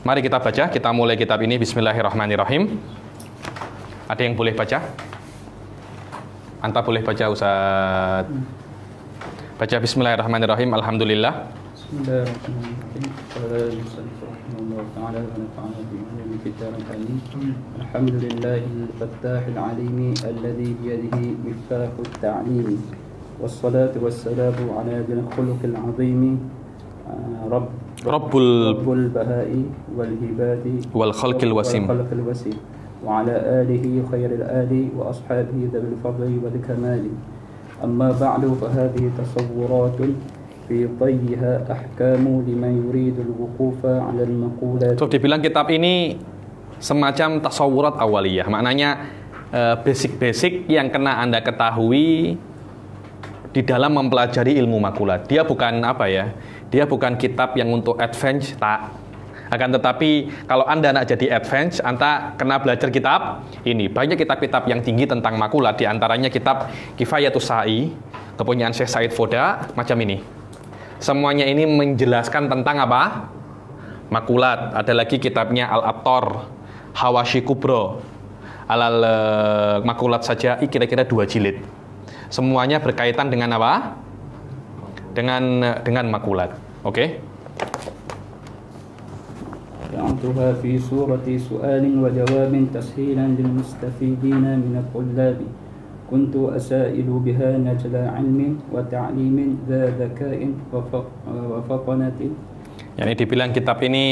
Mari kita baca, kita mulai kitab ini. Bismillahirrahmanirrahim. Ada yang boleh baca? Anta boleh baca, Ustaz. Baca Bismillahirrahmanirrahim. Alhamdulillah.
Alhamdulillahil fattahil alimi alladzi biyadihi miftahut ta'limi. Wassalatu wassalamu ala bil khuluqil azimi. Rabbul bahai wal hibati
wal khalqil wasim
wa ala alihi khairil ali wa ashabihi dzil fadli wal kamali. Amma ba'du fa hadhihi tasawwuratun fi tayyiha ahkamu liman yuridu al-wuqufa 'ala al-maqulat.
So dibilang kitab ini semacam tasawurat awaliyah, maknanya basic-basic yang kena Anda ketahui di dalam mempelajari ilmu makulat. Dia bukan apa ya? Dia bukan kitab yang untuk advance, tak. Akan tetapi kalau Anda nak jadi advance, Anda kena belajar kitab ini. Banyak kitab-kitab yang tinggi tentang makulat, di antaranya kitab Kifayatus Sa'i, kepunyaan Syekh Said Foda, macam ini. Semuanya ini menjelaskan tentang apa? Makulat. Ada lagi kitabnya Al-Attar, Hawashi Kubro, Alal makulat saja kira-kira 2 jilid. Semuanya berkaitan dengan apa? Dengan makulat. Oke?
Ja'altuha fi surati su'alin wa jawabin tashilan lil mustafidina min at-tullab. Kuntu asailu biha najla 'ilmin wa ta'limin dza dzaka'in wa fatanatin.
Yani dibilang kitab ini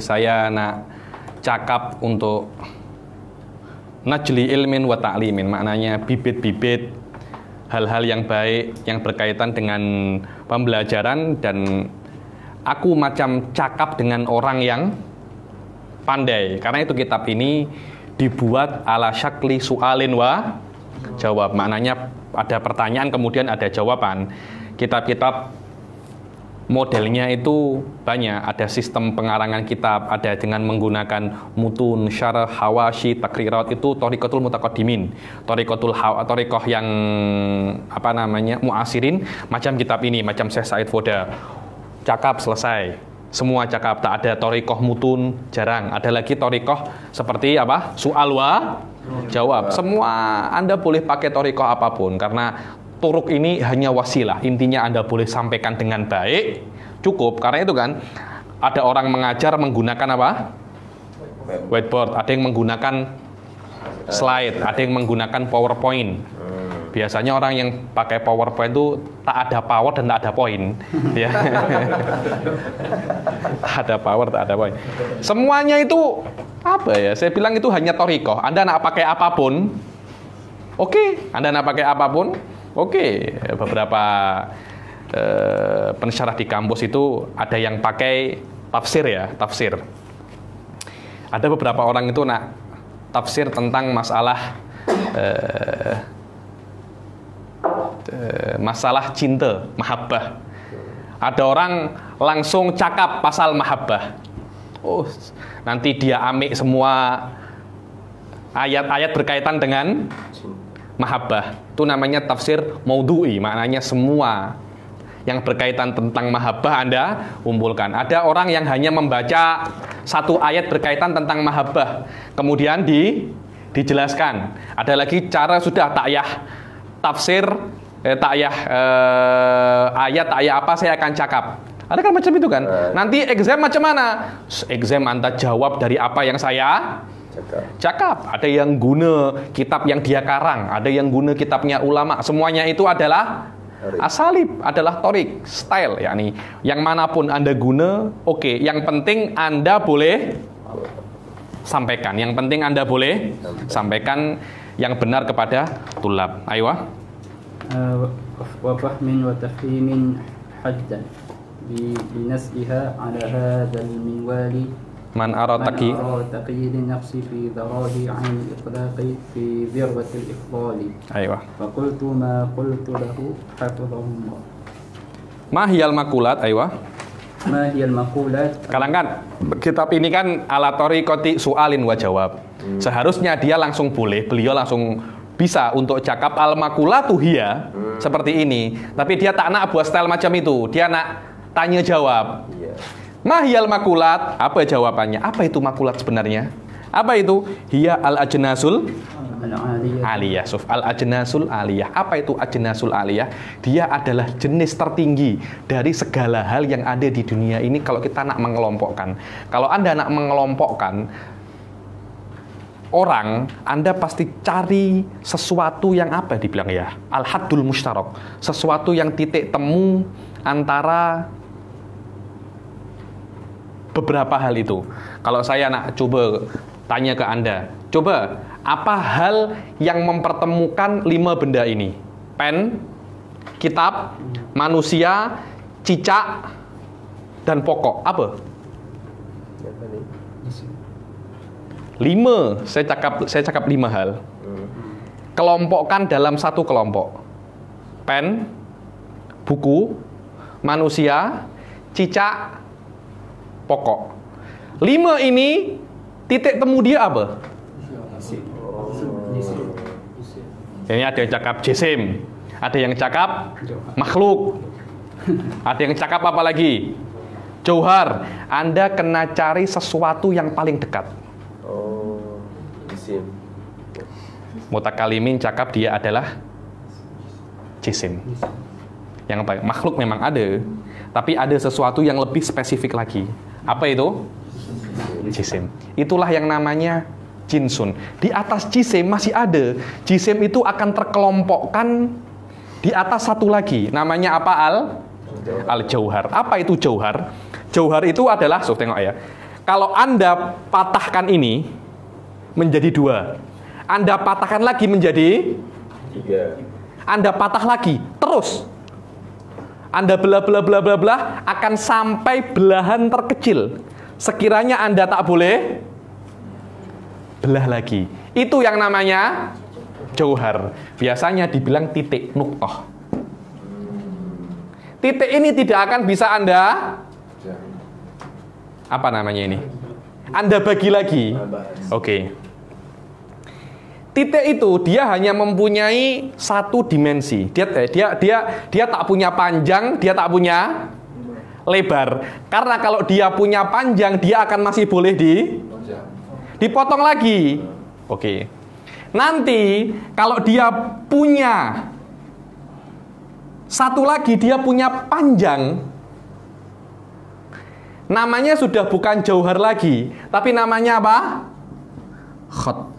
saya nak cakap untuk najli ilmin wa ta'limin, maknanya bibit-bibit hal-hal yang baik yang berkaitan dengan pembelajaran, dan aku macam cakap dengan orang yang pandai. Karena itu kitab ini dibuat ala syakli su'alin wa jawab, maknanya ada pertanyaan kemudian ada jawaban. Kitab-kitab modelnya itu banyak, ada sistem pengarangan kitab, ada dengan menggunakan mutun, syarah, hawashi, takrirat, itu thariqatul mutaqaddimin, thariqah yang apa namanya muasirin, macam kitab ini, macam Syekh Said Foda, cakap selesai, semua cakap, tak ada thariqah mutun, jarang. Ada lagi thariqah seperti apa? Soal wa jawab. Semua Anda boleh pakai thariqah apapun, karena turuk ini hanya wasilah. Intinya Anda boleh sampaikan dengan baik, cukup. Karena itu kan ada orang mengajar menggunakan apa? Whiteboard. Ada yang menggunakan slide, ada yang menggunakan PowerPoint. Biasanya orang yang pakai PowerPoint itu tak ada power dan tak ada poin. Ya. Tak ada power, tak ada poin. Semuanya itu apa ya? Saya bilang itu hanya thariqah. Anda nak pakai apapun, oke. Anda nak pakai apapun, oke. Beberapa pensyarah di kampus itu ada yang pakai tafsir ya, tafsir. Ada beberapa orang itu nak tafsir tentang masalah masalah cinta, mahabbah. Ada orang langsung cakap pasal mahabbah. Oh, nanti dia amik semua ayat-ayat berkaitan dengan mahabbah. Itu namanya tafsir maudhu'i, maknanya semua yang berkaitan tentang mahabbah Anda kumpulkan. Ada orang yang hanya membaca satu ayat berkaitan tentang mahabbah, kemudian dijelaskan. Ada lagi cara sudah takyah tafsir, ayat apa saya akan cakap. Ada kan macam itu kan. Nanti exam macam mana? Exam Anda jawab dari apa yang saya cakap. Ada yang guna kitab yang dia karang, ada yang guna kitabnya ulama. Semuanya itu adalah asalib, adalah torik, style, yakni yang manapun Anda guna, oke. Yang penting Anda boleh sampaikan. Yang penting Anda boleh sampaikan yang benar kepada tulab. Ayo.
Wa fahmin wa tafhimin haddan binasbiha ala hadzal minwali
Man arataki
taqyid nafsi fi darahi an iqlaqi fi dhirwatil ifdali.
Ayo.
Fa qultu ma qultu lahu hafizahullah.
Ma hiyal makulat, ayo.
Ma hiyal makulat.
Kalangkan kitab ini kan ala tariqati su'alin wa jawab. Seharusnya dia langsung boleh, beliau langsung bisa untuk cakap al makulatu hiya seperti ini. Tapi dia tak nak buat style macam itu. Dia nak tanya jawab. Mahiyal makulat, apa jawabannya? Apa itu makulat sebenarnya? Apa itu? Hiya al ajnasul aliyah. Al ajnasul aliyah. Apa itu ajnasul aliyah? Dia adalah jenis tertinggi dari segala hal yang ada di dunia ini kalau kita nak mengelompokkan. Kalau Anda nak mengelompokkan orang, Anda pasti cari sesuatu yang apa dibilang ya? Al-haddul mushtarak. Sesuatu yang titik temu antara beberapa hal itu. Kalau saya nak coba tanya ke Anda, coba apa hal yang mempertemukan 5 benda ini? Pen, kitab, manusia, cicak, dan pokok. Apa? 5. Saya cakap 5 hal. Kelompokkan dalam satu kelompok. Pen, buku, manusia, cicak, pokok. 5 ini titik temu dia apa? Ini ada yang cakap jisim, ada yang cakap makhluk, ada yang cakap apa lagi? Jauhar. Anda kena cari sesuatu yang paling dekat.
Jisim.
Mutakalimin cakap dia adalah jisim. Yang baik, makhluk memang ada, tapi ada sesuatu yang lebih spesifik lagi. Apa itu? Jisim. Itulah yang namanya jinsun. Di atas jisim masih ada. Jisim itu akan terkelompokkan di atas satu lagi. Namanya apa? Al-jauhar. Apa itu jauhar? Jauhar itu adalah, tengok ya. Kalau Anda patahkan ini menjadi 2. Anda patahkan lagi menjadi
3.
Anda patah lagi, terus Anda belah akan sampai belahan terkecil. Sekiranya Anda tak boleh belah lagi. Itu yang namanya jauhar. Biasanya dibilang titik nuqtah. Titik ini tidak akan bisa Anda apa namanya ini? Anda bagi lagi. Oke. Titik itu dia hanya mempunyai satu dimensi. Dia tak punya panjang, dia tak punya lebar. Karena kalau dia punya panjang, dia akan masih boleh dipotong lagi. Oke. Nanti kalau dia punya satu lagi, dia punya panjang, namanya sudah bukan jauhar lagi, tapi namanya apa? Khot.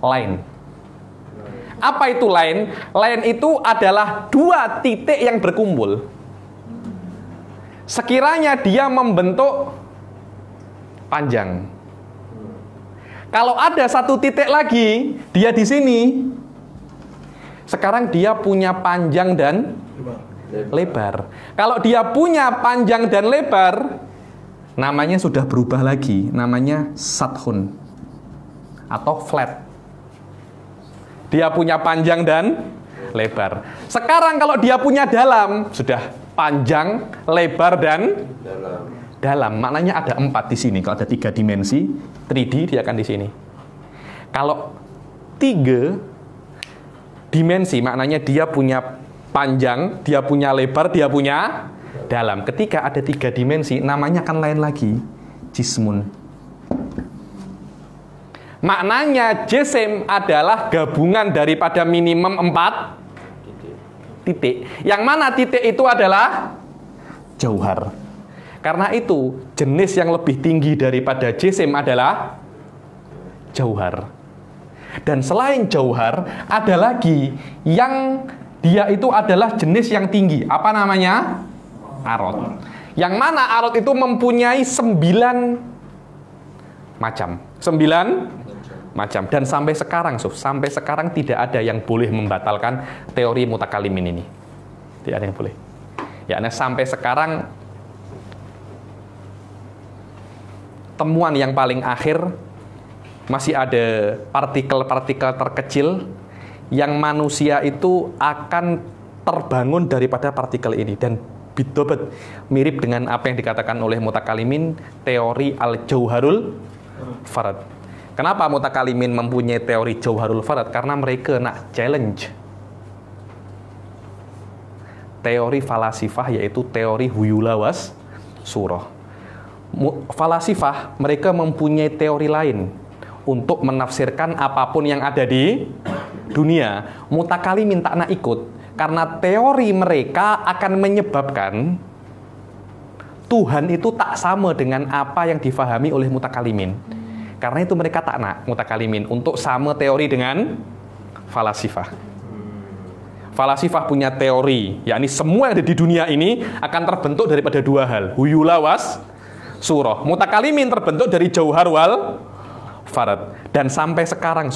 Line. Apa itu line? Line itu adalah 2 titik yang berkumpul. Sekiranya dia membentuk panjang. Kalau ada satu titik lagi, dia di sini. Sekarang dia punya panjang dan lebar. Kalau dia punya panjang dan lebar, namanya sudah berubah lagi. Namanya sathun atau flat. Dia punya panjang dan lebar. Sekarang kalau dia punya dalam, sudah panjang, lebar, dan dalam. Maknanya ada 4 di sini. Kalau ada 3 dimensi, 3D dia akan di sini. Kalau 3 dimensi, maknanya dia punya panjang, dia punya lebar, dia punya dalam. Ketika ada 3 dimensi, namanya kan lain lagi, jismun. Maknanya jisim adalah gabungan daripada minimum 4 titik. Yang mana titik itu adalah jauhar. Karena itu jenis yang lebih tinggi daripada jisim adalah jauhar. Dan selain jauhar, ada lagi yang dia itu adalah jenis yang tinggi. Apa namanya? Arot. Yang mana arot itu mempunyai 9 macam. 9 macam. Dan sampai sekarang tidak ada yang boleh membatalkan teori mutakalimin ini. Tidak ada yang boleh. Ya, nah sampai sekarang temuan yang paling akhir masih ada partikel-partikel terkecil yang manusia itu akan terbangun daripada partikel ini, dan bidobet mirip dengan apa yang dikatakan oleh mutakalimin, teori al-jauharul farad. Kenapa mutakalimin mempunyai teori jauharul farad? Karena mereka nak challenge teori falasifah, yaitu teori huyula was surah. Falasifah mereka mempunyai teori lain untuk menafsirkan apapun yang ada di dunia. Mutakalimin tak nak ikut, karena teori mereka akan menyebabkan Tuhan itu tak sama dengan apa yang difahami oleh mutakalimin. Karena itu mereka tak nak mutakalimin untuk sama teori dengan falasifah. Falasifah punya teori, yakni semua yang ada di dunia ini akan terbentuk daripada 2 hal, huyula was surah. Mutakalimin terbentuk dari jauhar wal farad. Dan sampai sekarang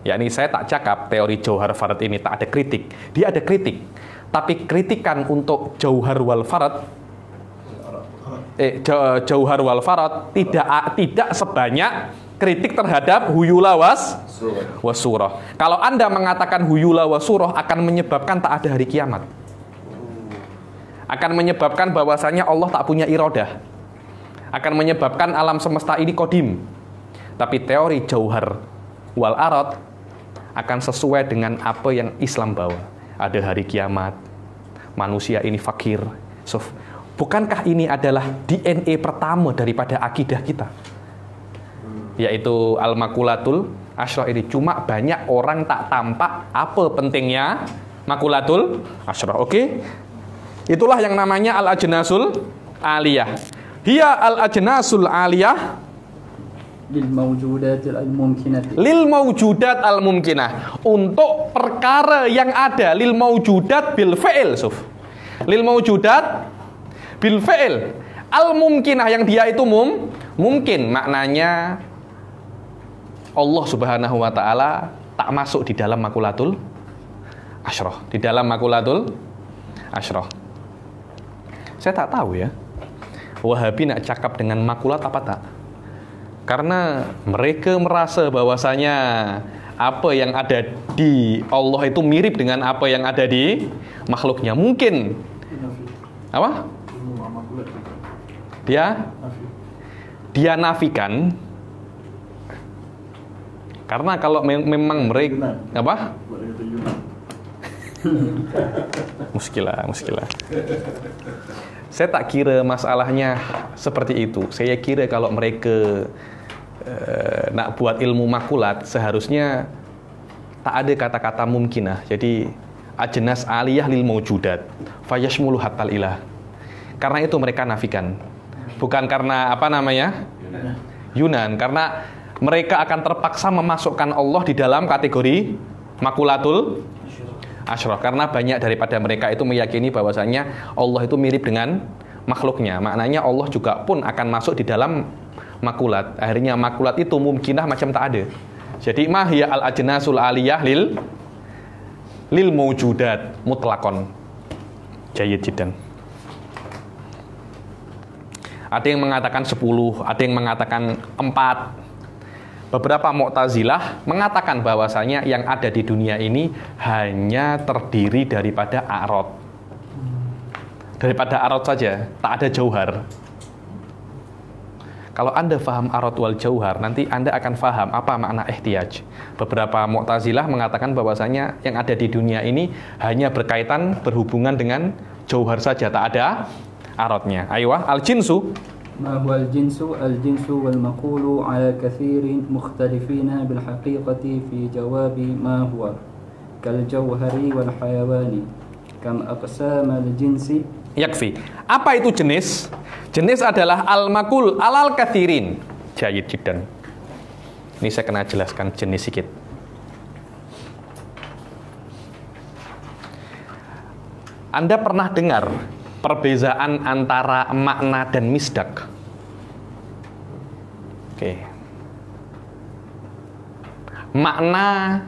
yakni saya tak cakap teori jauhar farad ini tak ada kritik. Dia ada kritik, tapi kritikan untuk jauhar wal farad jauhar wal farad tidak sebanyak kritik terhadap huyula was surah. Kalau Anda mengatakan huyula was surah akan menyebabkan tak ada hari kiamat. Akan menyebabkan bahwasanya Allah tak punya iradah. Akan menyebabkan alam semesta ini kodim. Tapi teori jauhar wal arad akan sesuai dengan apa yang Islam bawa. Ada hari kiamat, manusia ini fakir. Bukankah ini adalah DNA pertama daripada akidah kita? Yaitu al-makulatul asyrah ini. Cuma banyak orang tak tampak apa pentingnya makulatul asyrah. Oke? Itulah yang namanya al-ajnasul aliyah. Hiya al-ajnasul aliyah
lil
mawjudat al-mumkinah, untuk perkara yang ada, lil mawjudat bil fi'il lil mawjudat bil fi'il al-mumkinah, yang dia itu mungkin. Maknanya Allah Subhanahu wa taala tak masuk di dalam makulatul asyrah. Di dalam makulatul asyrah. Saya tak tahu ya, Wahabi nak cakap dengan makulat apa tak? Karena mereka merasa bahwasanya apa yang ada di Allah itu mirip dengan apa yang ada di makhluknya. Mungkin apa? Dia nafikan. Karena kalau memang mereka apa? Muskilah. Saya tak kira masalahnya seperti itu. Saya kira kalau mereka nak buat ilmu makulat, seharusnya tak ada kata-kata mumkinah. Jadi ajnas aliyah lil mawjudat fayashmulu hatal ilah. Karena itu mereka nafikan. Bukan karena apa namanya? Yunan. Karena mereka akan terpaksa memasukkan Allah di dalam kategori makulatul asyrah. Karena banyak daripada mereka itu meyakini bahwasanya Allah itu mirip dengan makhluknya. Maknanya Allah juga pun akan masuk di dalam makulat. Akhirnya makulat itu mumkinah macam tak ada. Jadi mahya al-ajnasul aliyah lil mawjudat mutlaqon. Jayyid jiddan. Ada yang mengatakan 10, ada yang mengatakan 4. Beberapa Mu'tazilah mengatakan bahwasanya yang ada di dunia ini hanya terdiri daripada a'rad. Daripada a'rad saja, tak ada jauhar. Kalau Anda faham arad wal jauhar, nanti Anda akan faham apa makna ihtiyaj. Beberapa Mu'tazilah mengatakan bahwasanya yang ada di dunia ini hanya berkaitan berhubungan dengan jauhar saja, tak ada aradnya. Ayo, al-jinsu.
ما هو الجنس؟ الجنس والمقول على كثير مختلفين بالحقيقة في جواب ما هو كالجوهر والحيوان كم أقسام الجنس.
Yakfi. Apa itu jenis? Jenis adalah al-makul alal kathirin. Jayid jiddan. Ini saya kena jelaskan jenis sedikit. Anda pernah dengar perbedaan antara makna dan misdak? Oke. Makna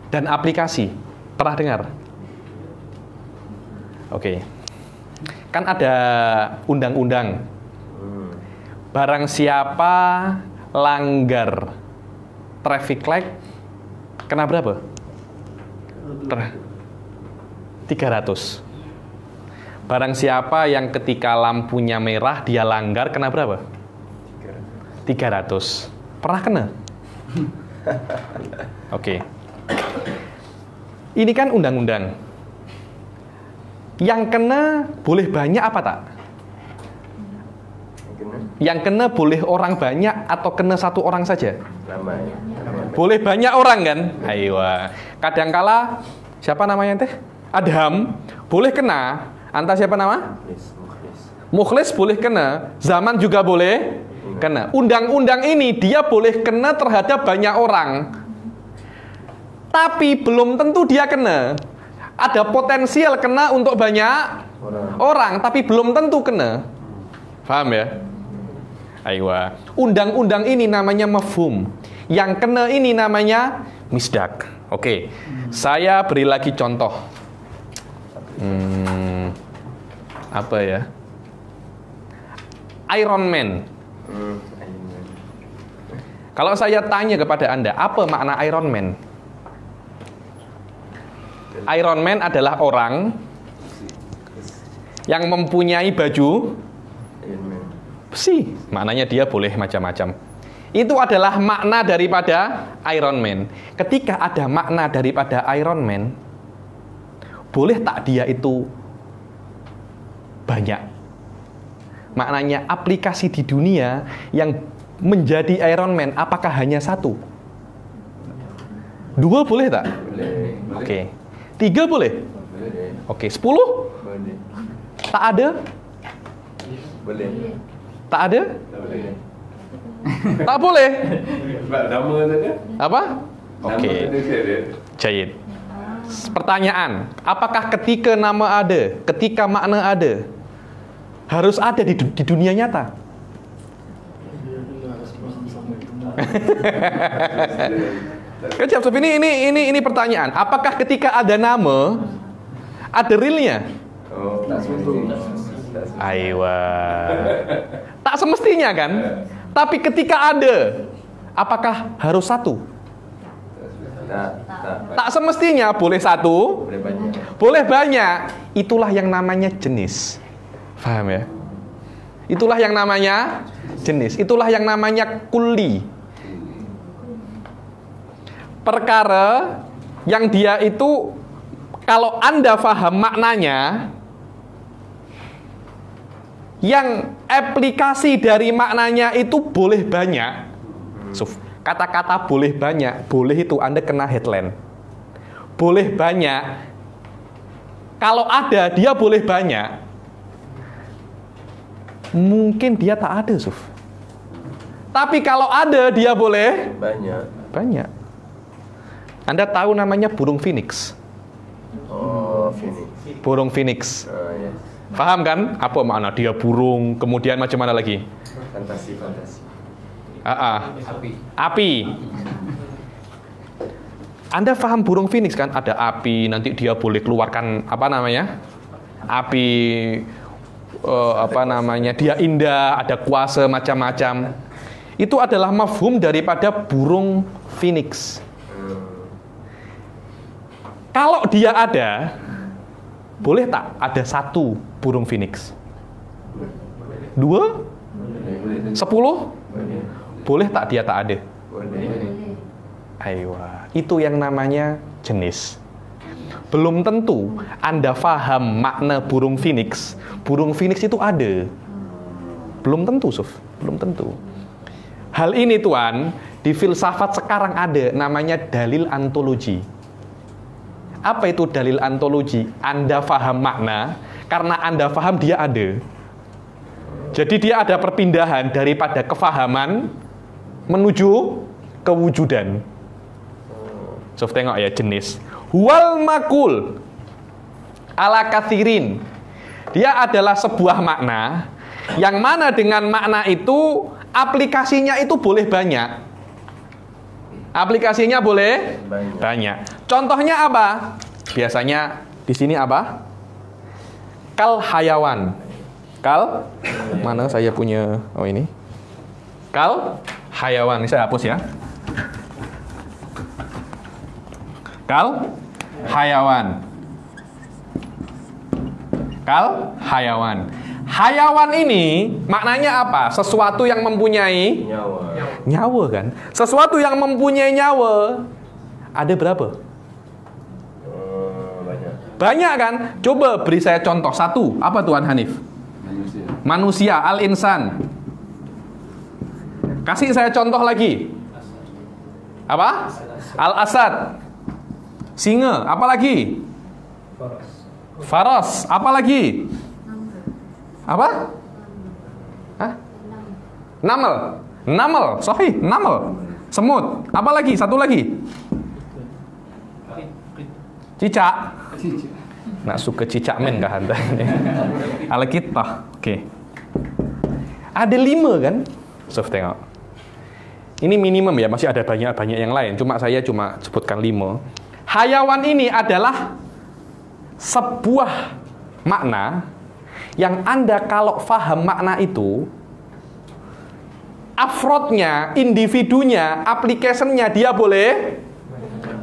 dan aplikasi. Pernah dengar? Oke. Kan ada undang-undang. Barang siapa langgar traffic light kena berapa? 300. Barang siapa yang ketika lampunya merah dia langgar kena berapa? 300. Pernah kena? Oke. Ini kan undang-undang. Yang kena boleh banyak apa tak? Yang kena boleh orang banyak atau kena satu orang saja? Boleh banyak orang kan? Ayo. Kadangkala siapa namanya teh? Adham boleh kena. Anta siapa nama? Mukhlis boleh kena. Zaman juga boleh kena. Undang-undang ini dia boleh kena terhadap banyak orang. Tapi belum tentu dia kena. Ada potensial kena untuk banyak orang, tapi belum tentu kena. Paham ya? Ayo. Undang-undang ini namanya mafhum. Yang kena ini namanya misdak. Oke. Saya beri lagi contoh. Apa ya? Iron Man. Kalau saya tanya kepada Anda, apa makna Iron Man? Iron Man adalah orang yang mempunyai baju besi. Maknanya dia boleh macam-macam. Itu adalah makna daripada Iron Man. Ketika ada makna daripada Iron Man, boleh tak dia itu banyak? Maknanya aplikasi di dunia yang menjadi Iron Man, apakah hanya satu? 2 boleh tak? Boleh. Oke. 3 boleh? Boleh. Oke, 10? Boleh. Tak ada? Boleh. Tak ada? Boleh. Tak boleh? Apa? Oke. Jayid. Pertanyaan, apakah ketika nama ada, ketika makna ada, harus ada di dunia nyata? Kejap, ini pertanyaan. Apakah ketika ada nama, ada realnya? Aiwa. Tak semestinya kan? Tapi ketika ada, apakah harus satu? Tak semestinya, boleh satu, boleh banyak. Itulah yang namanya jenis. Paham ya? Itulah yang namanya jenis. Itulah yang namanya kulli. Perkara yang dia itu, kalau Anda faham maknanya, yang aplikasi dari maknanya itu boleh banyak. Kata-kata boleh banyak, boleh itu Anda kena headline. Boleh banyak. Kalau ada, dia boleh banyak. Mungkin dia tak ada, Suf. Tapi kalau ada, dia boleh banyak. Anda tahu namanya burung phoenix? Oh, phoenix. Burung phoenix. Yes. Paham kan? Apa makna dia burung? Kemudian macam mana lagi? Fantasi. Api. Anda paham burung phoenix kan? Ada api, nanti dia boleh keluarkan apa namanya? Api, dia indah, ada kuasa macam-macam. Itu adalah mafhum daripada burung phoenix. Kalau dia ada, boleh tak ada satu burung phoenix? 2? 10? Boleh tak dia tak ada?
Boleh.
Aywa, itu yang namanya jenis. Belum tentu Anda faham makna burung phoenix. Burung phoenix itu ada. Belum tentu, Suf. Belum tentu. Hal ini Tuan, di filsafat sekarang ada namanya dalil ontologi. Apa itu dalil ontologi? Anda faham makna, karena Anda faham dia ada. Jadi dia ada perpindahan daripada kefahaman menuju kewujudan. Sof tengok ya jenis. Wal makul ala kathirin. Dia adalah sebuah makna yang mana dengan makna itu aplikasinya itu boleh banyak. Aplikasinya boleh banyak. Contohnya apa? Biasanya di sini apa? Kal hayawan. Kal mana saya punya? Oh ini. Kal hayawan. Ini saya hapus ya. Kal hayawan. Kal hayawan. Hayawan ini maknanya apa? Sesuatu yang mempunyai nyawa kan? Sesuatu yang mempunyai nyawa. Ada berapa? Banyak kan? Coba beri saya contoh satu. Apa Tuan Hanif? Manusia, al-insan. Kasih saya contoh lagi. Apa? Al-asad. Singa, apa lagi? Faras, apa lagi? Apa? Hah? Namel. Namel, sahih, namel. Semut, apa lagi? Satu lagi. Cicak. Nak suka cicak men kah anda? Al-kitah. Oke. Ada 5 kan? Sof tengok. Ini minimum ya, masih ada banyak yang lain. Saya cuma sebutkan 5. Hayawan ini adalah sebuah makna yang Anda kalau faham makna itu, afrodnya, individunya, application-nya dia boleh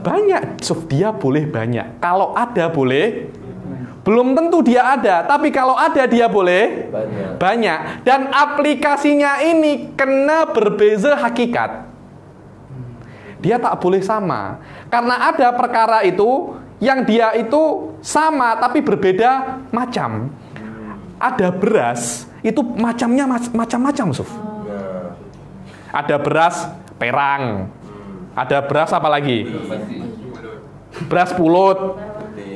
banyak. Dia boleh banyak. Kalau ada boleh, belum tentu dia ada. Tapi kalau ada dia boleh banyak. Dan aplikasinya ini kena berbeza hakikat. Dia tak boleh sama. Karena ada perkara itu yang dia itu sama tapi berbeda macam. Ada beras itu macamnya macam-macam, Suf. Ada beras perang. Ada beras apa lagi? Beras pulut.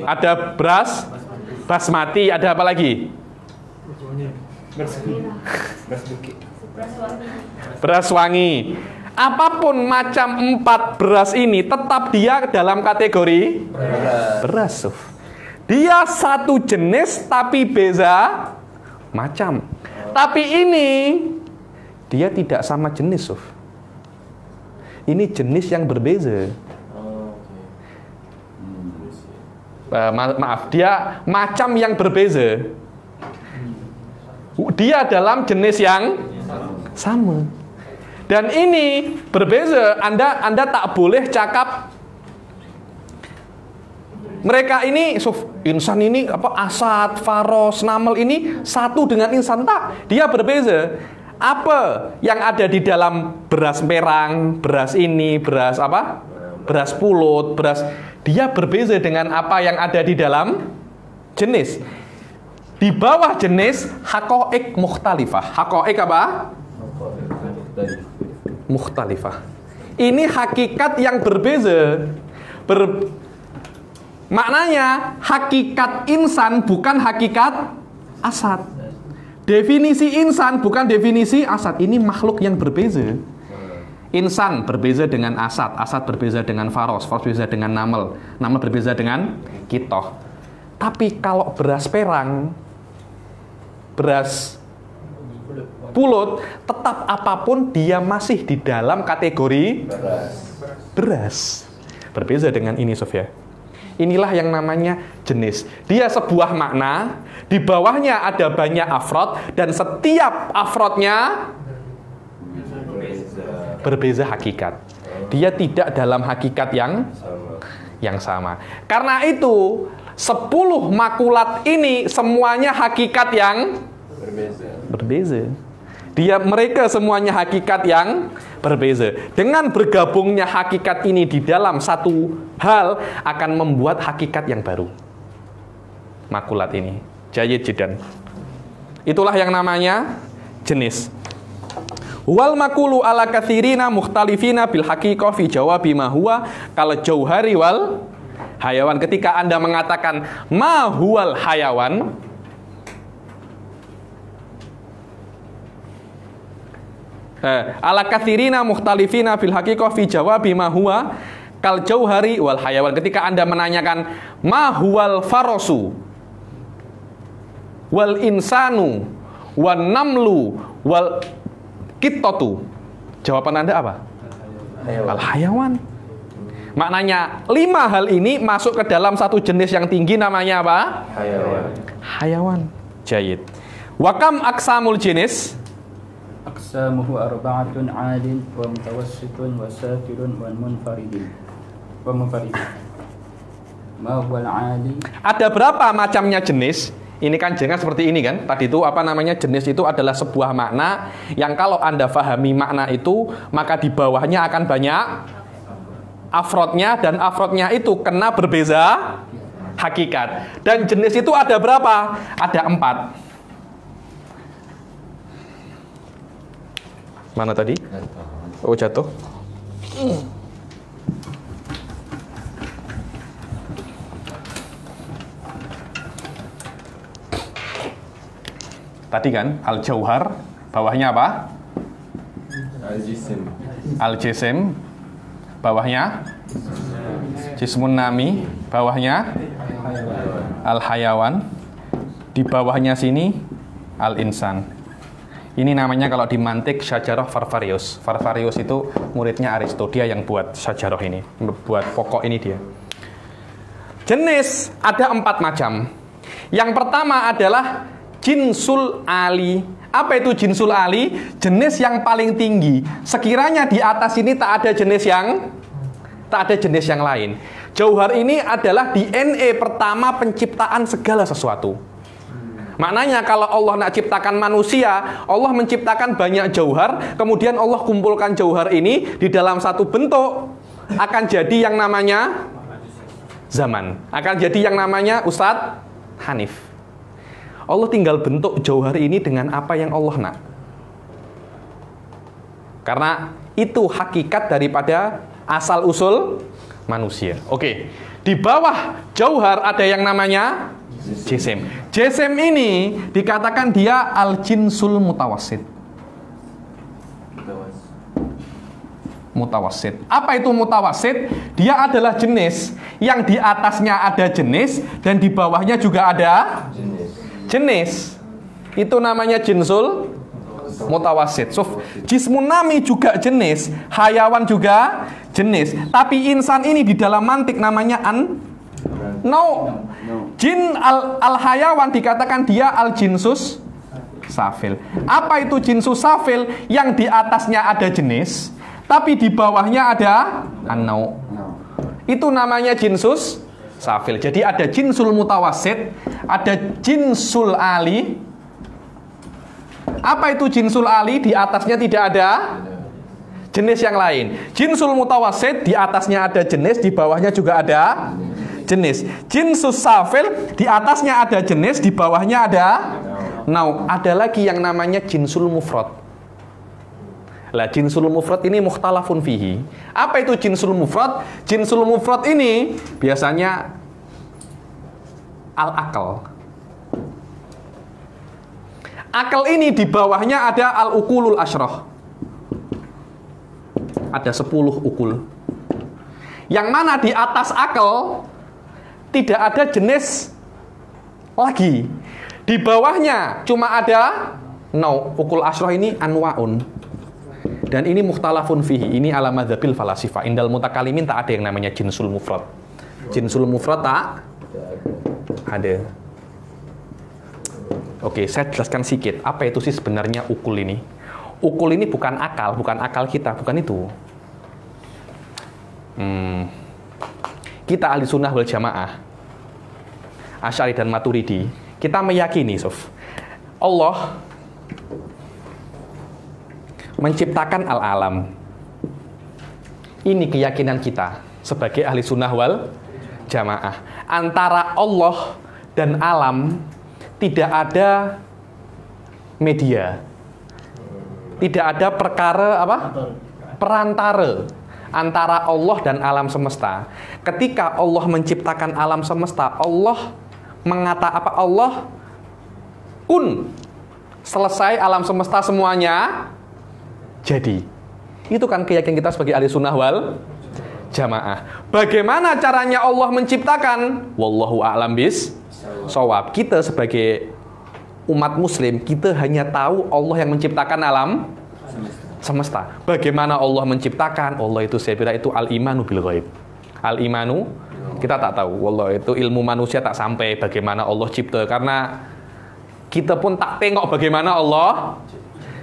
Ada beras basmati. Ada apa lagi? Beras wangi. Apapun macam 4 beras ini tetap dia dalam kategori beras. Dia satu jenis tapi beza macam. Tapi ini dia tidak sama jenis. Ini jenis yang berbeza. Maaf, dia macam yang berbeza. Dia dalam jenis yang sama. Dan ini berbeza. Anda tak boleh cakap mereka ini insan ini apa asad, faros, namel ini satu dengan insan, tak. Dia berbeza. Apa yang ada di dalam beras perang, beras ini, beras apa? Beras pulut, beras, dia berbeza dengan apa yang ada di dalam jenis. Di bawah jenis haqa'iq mukhtalifah. Haqa'iq apa? Mukhtalifah. Ini hakikat yang berbeza. Maknanya hakikat insan bukan hakikat asad. Definisi insan bukan definisi asad. Ini makhluk yang berbeza. Insan berbeza dengan asad, asad berbeza dengan faros, faros berbeza dengan namel, namel berbeza dengan kitoh. Tapi kalau beras perang, beras pulut, tetap apapun dia masih di dalam kategori beras. Berbeza dengan ini, Sofia. Inilah yang namanya jenis. Dia sebuah makna, di bawahnya ada banyak afrod, dan setiap afrodnya berbeza hakikat. Dia tidak dalam hakikat yang sama. Karena itu 10 makulat ini semuanya hakikat yang berbeza. Mereka semuanya hakikat yang berbeza. Dengan bergabungnya hakikat ini di dalam satu hal akan membuat hakikat yang baru. Makulat ini. Jayyid jiddan. Itulah yang namanya jenis. Wal makulu ala katsirina mukhtalifina bil haqiqah fi jawabi ma huwa kal jauhari wal hayawan. Ketika Anda mengatakan ma huwal hayawan, ala katsirina mukhtalifina fil haqiqah fi jawabi ma huwa kal jauhari wal hayawan. Ketika Anda menanyakan ma huwal farasu wal insanu wan namlu wal kittatu, jawaban Anda apa? Al hayawan. Maknanya 5 hal ini masuk ke dalam satu jenis yang tinggi, namanya apa? Hayawan. Jayyid. Wa kam aqsamul jenis?
Aqsamuhu arba'atun 'alin wa mutawassitun wa safirun wa munfaridin. Ma huwal 'ali? Ada
berapa macamnya jenis? Ini kan jangan seperti ini kan. Tadi itu apa namanya, jenis itu adalah sebuah makna yang kalau Anda fahami makna itu, maka di bawahnya akan banyak afrodnya, dan afrodnya itu kena berbeza hakikat. Dan jenis itu ada berapa? Ada 4. Mana tadi? Oh, jatuh. Tadi kan al-jauhar, bawahnya apa? Al-jisim, bawahnya jismun nami, bawahnya al-hayawan, di bawahnya sini al-insan. Ini namanya kalau di mantik syajarah Farfarius. Farfarius itu muridnya Aristo, dia yang buat syajarah ini, buat pokok ini dia. Jenis ada 4 macam. Yang pertama adalah jinsul ali. Apa itu jinsul ali? Jenis yang paling tinggi. Sekiranya di atas ini tak ada jenis yang lain. Jauhar ini adalah DNA pertama penciptaan segala sesuatu. Maknanya kalau Allah nak ciptakan manusia, Allah menciptakan banyak jauhar, kemudian Allah kumpulkan jauhar ini di dalam satu bentuk, akan jadi yang namanya zaman. Akan jadi yang namanya Ustadz Hanif. Allah tinggal bentuk jauhar ini dengan apa yang Allah nak. Karena itu hakikat daripada asal-usul manusia. Oke. Di bawah jauhar ada yang namanya jisim. Jisim ini dikatakan dia al-jinsul mutawassit. Mutawassit. Apa itu mutawassit? Dia adalah jenis yang di atasnya ada jenis dan di bawahnya juga ada jenis. Itu namanya jinsul mutawassit. So, jismun nami juga jenis, hayawan juga jenis. Tapi insan ini di dalam mantik namanya jin al-hayawan dikatakan dia al-jinsus safil. Apa itu jinsus safil? Yang di atasnya ada jenis, tapi di bawahnya ada an-nau. Itu namanya jinsus safil. Jadi ada jinsul mutawassit, ada jinsul ali. Apa itu jinsul ali? Di atasnya tidak ada jenis yang lain. Jinsul mutawassit di atasnya ada jenis, di bawahnya juga ada jenis. Jinsus safil di atasnya ada jenis, di bawahnya ada nau. Ada lagi yang namanya jinsul mufrad. Lah jinsul mufrad ini mukhtalafun fihi. Apa itu jinsul mufrad? Jinsul mufrad ini biasanya al-akal. Akal ini di bawahnya ada al-ukulul asyrah. Ada 10 ukul. Yang mana di atas akal tidak ada jenis lagi. Di bawahnya cuma ada ukul asyrah ini anwaun. Dan ini mukhtalafun fihi. Ini ala madzabil falasifah. Indal mutakalimin tak ada yang namanya jinsul mufrad. Jinsul mufrad tak ada. Oke, saya jelaskan sedikit. Apa itu sih sebenarnya ukul ini? Ukul ini bukan akal kita, bukan itu. Kita ahli sunnah wal jamaah, Asy'ari dan Maturidi, kita meyakini, Allah menciptakan al-alam. Ini keyakinan kita sebagai ahli sunnah wal jamaah. Antara Allah dan alam tidak ada media. Tidak ada perkara apa? Perantara antara Allah dan alam semesta. Ketika Allah menciptakan alam semesta, Allah Allah kun, selesai alam semesta semuanya jadi. Itu kan keyakinan kita sebagai ahli sunnah wal jamaah. Bagaimana caranya Allah menciptakan? Wallahu a'lam bis shawab. Kita sebagai umat muslim, kita hanya tahu Allah yang menciptakan alam semesta. Bagaimana Allah menciptakan? Allah itu, saya kira itu al-imanu bil ghaib. Al-imanu kita tak tahu. Wallah, itu ilmu manusia tak sampai bagaimana Allah cipta, karena kita pun tak tengok bagaimana Allah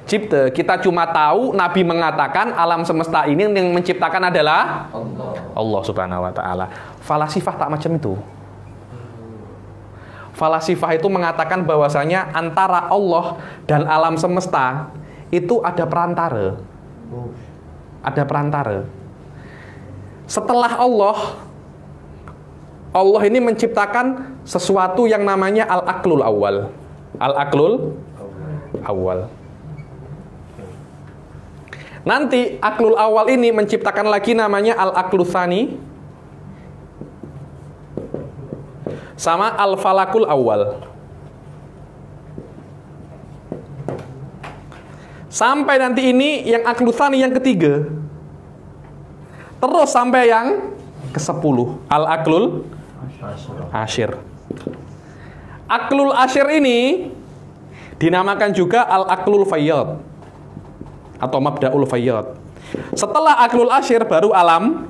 cipta. Kita cuma tahu Nabi mengatakan alam semesta ini yang menciptakan adalah Allah Subhanahu wa taala. Falasifah tak macam itu. Falasifah itu mengatakan bahwasanya antara Allah dan alam semesta itu ada perantara. Ada perantara. Setelah Allah ini menciptakan sesuatu yang namanya al-aqlul awal. Al-aqlul awal. Nanti aqlul awal ini menciptakan lagi namanya al-aqlul tsani sama al-falakul awal. Sampai nanti ini yang aqlul tsani yang ketiga. Terus sampai yang ke-10, al-aqlul asyir. Aqlul asyir ini dinamakan juga al-aqlul fayyad atau mabda'ul fayyad. Setelah aqlul asyir baru alam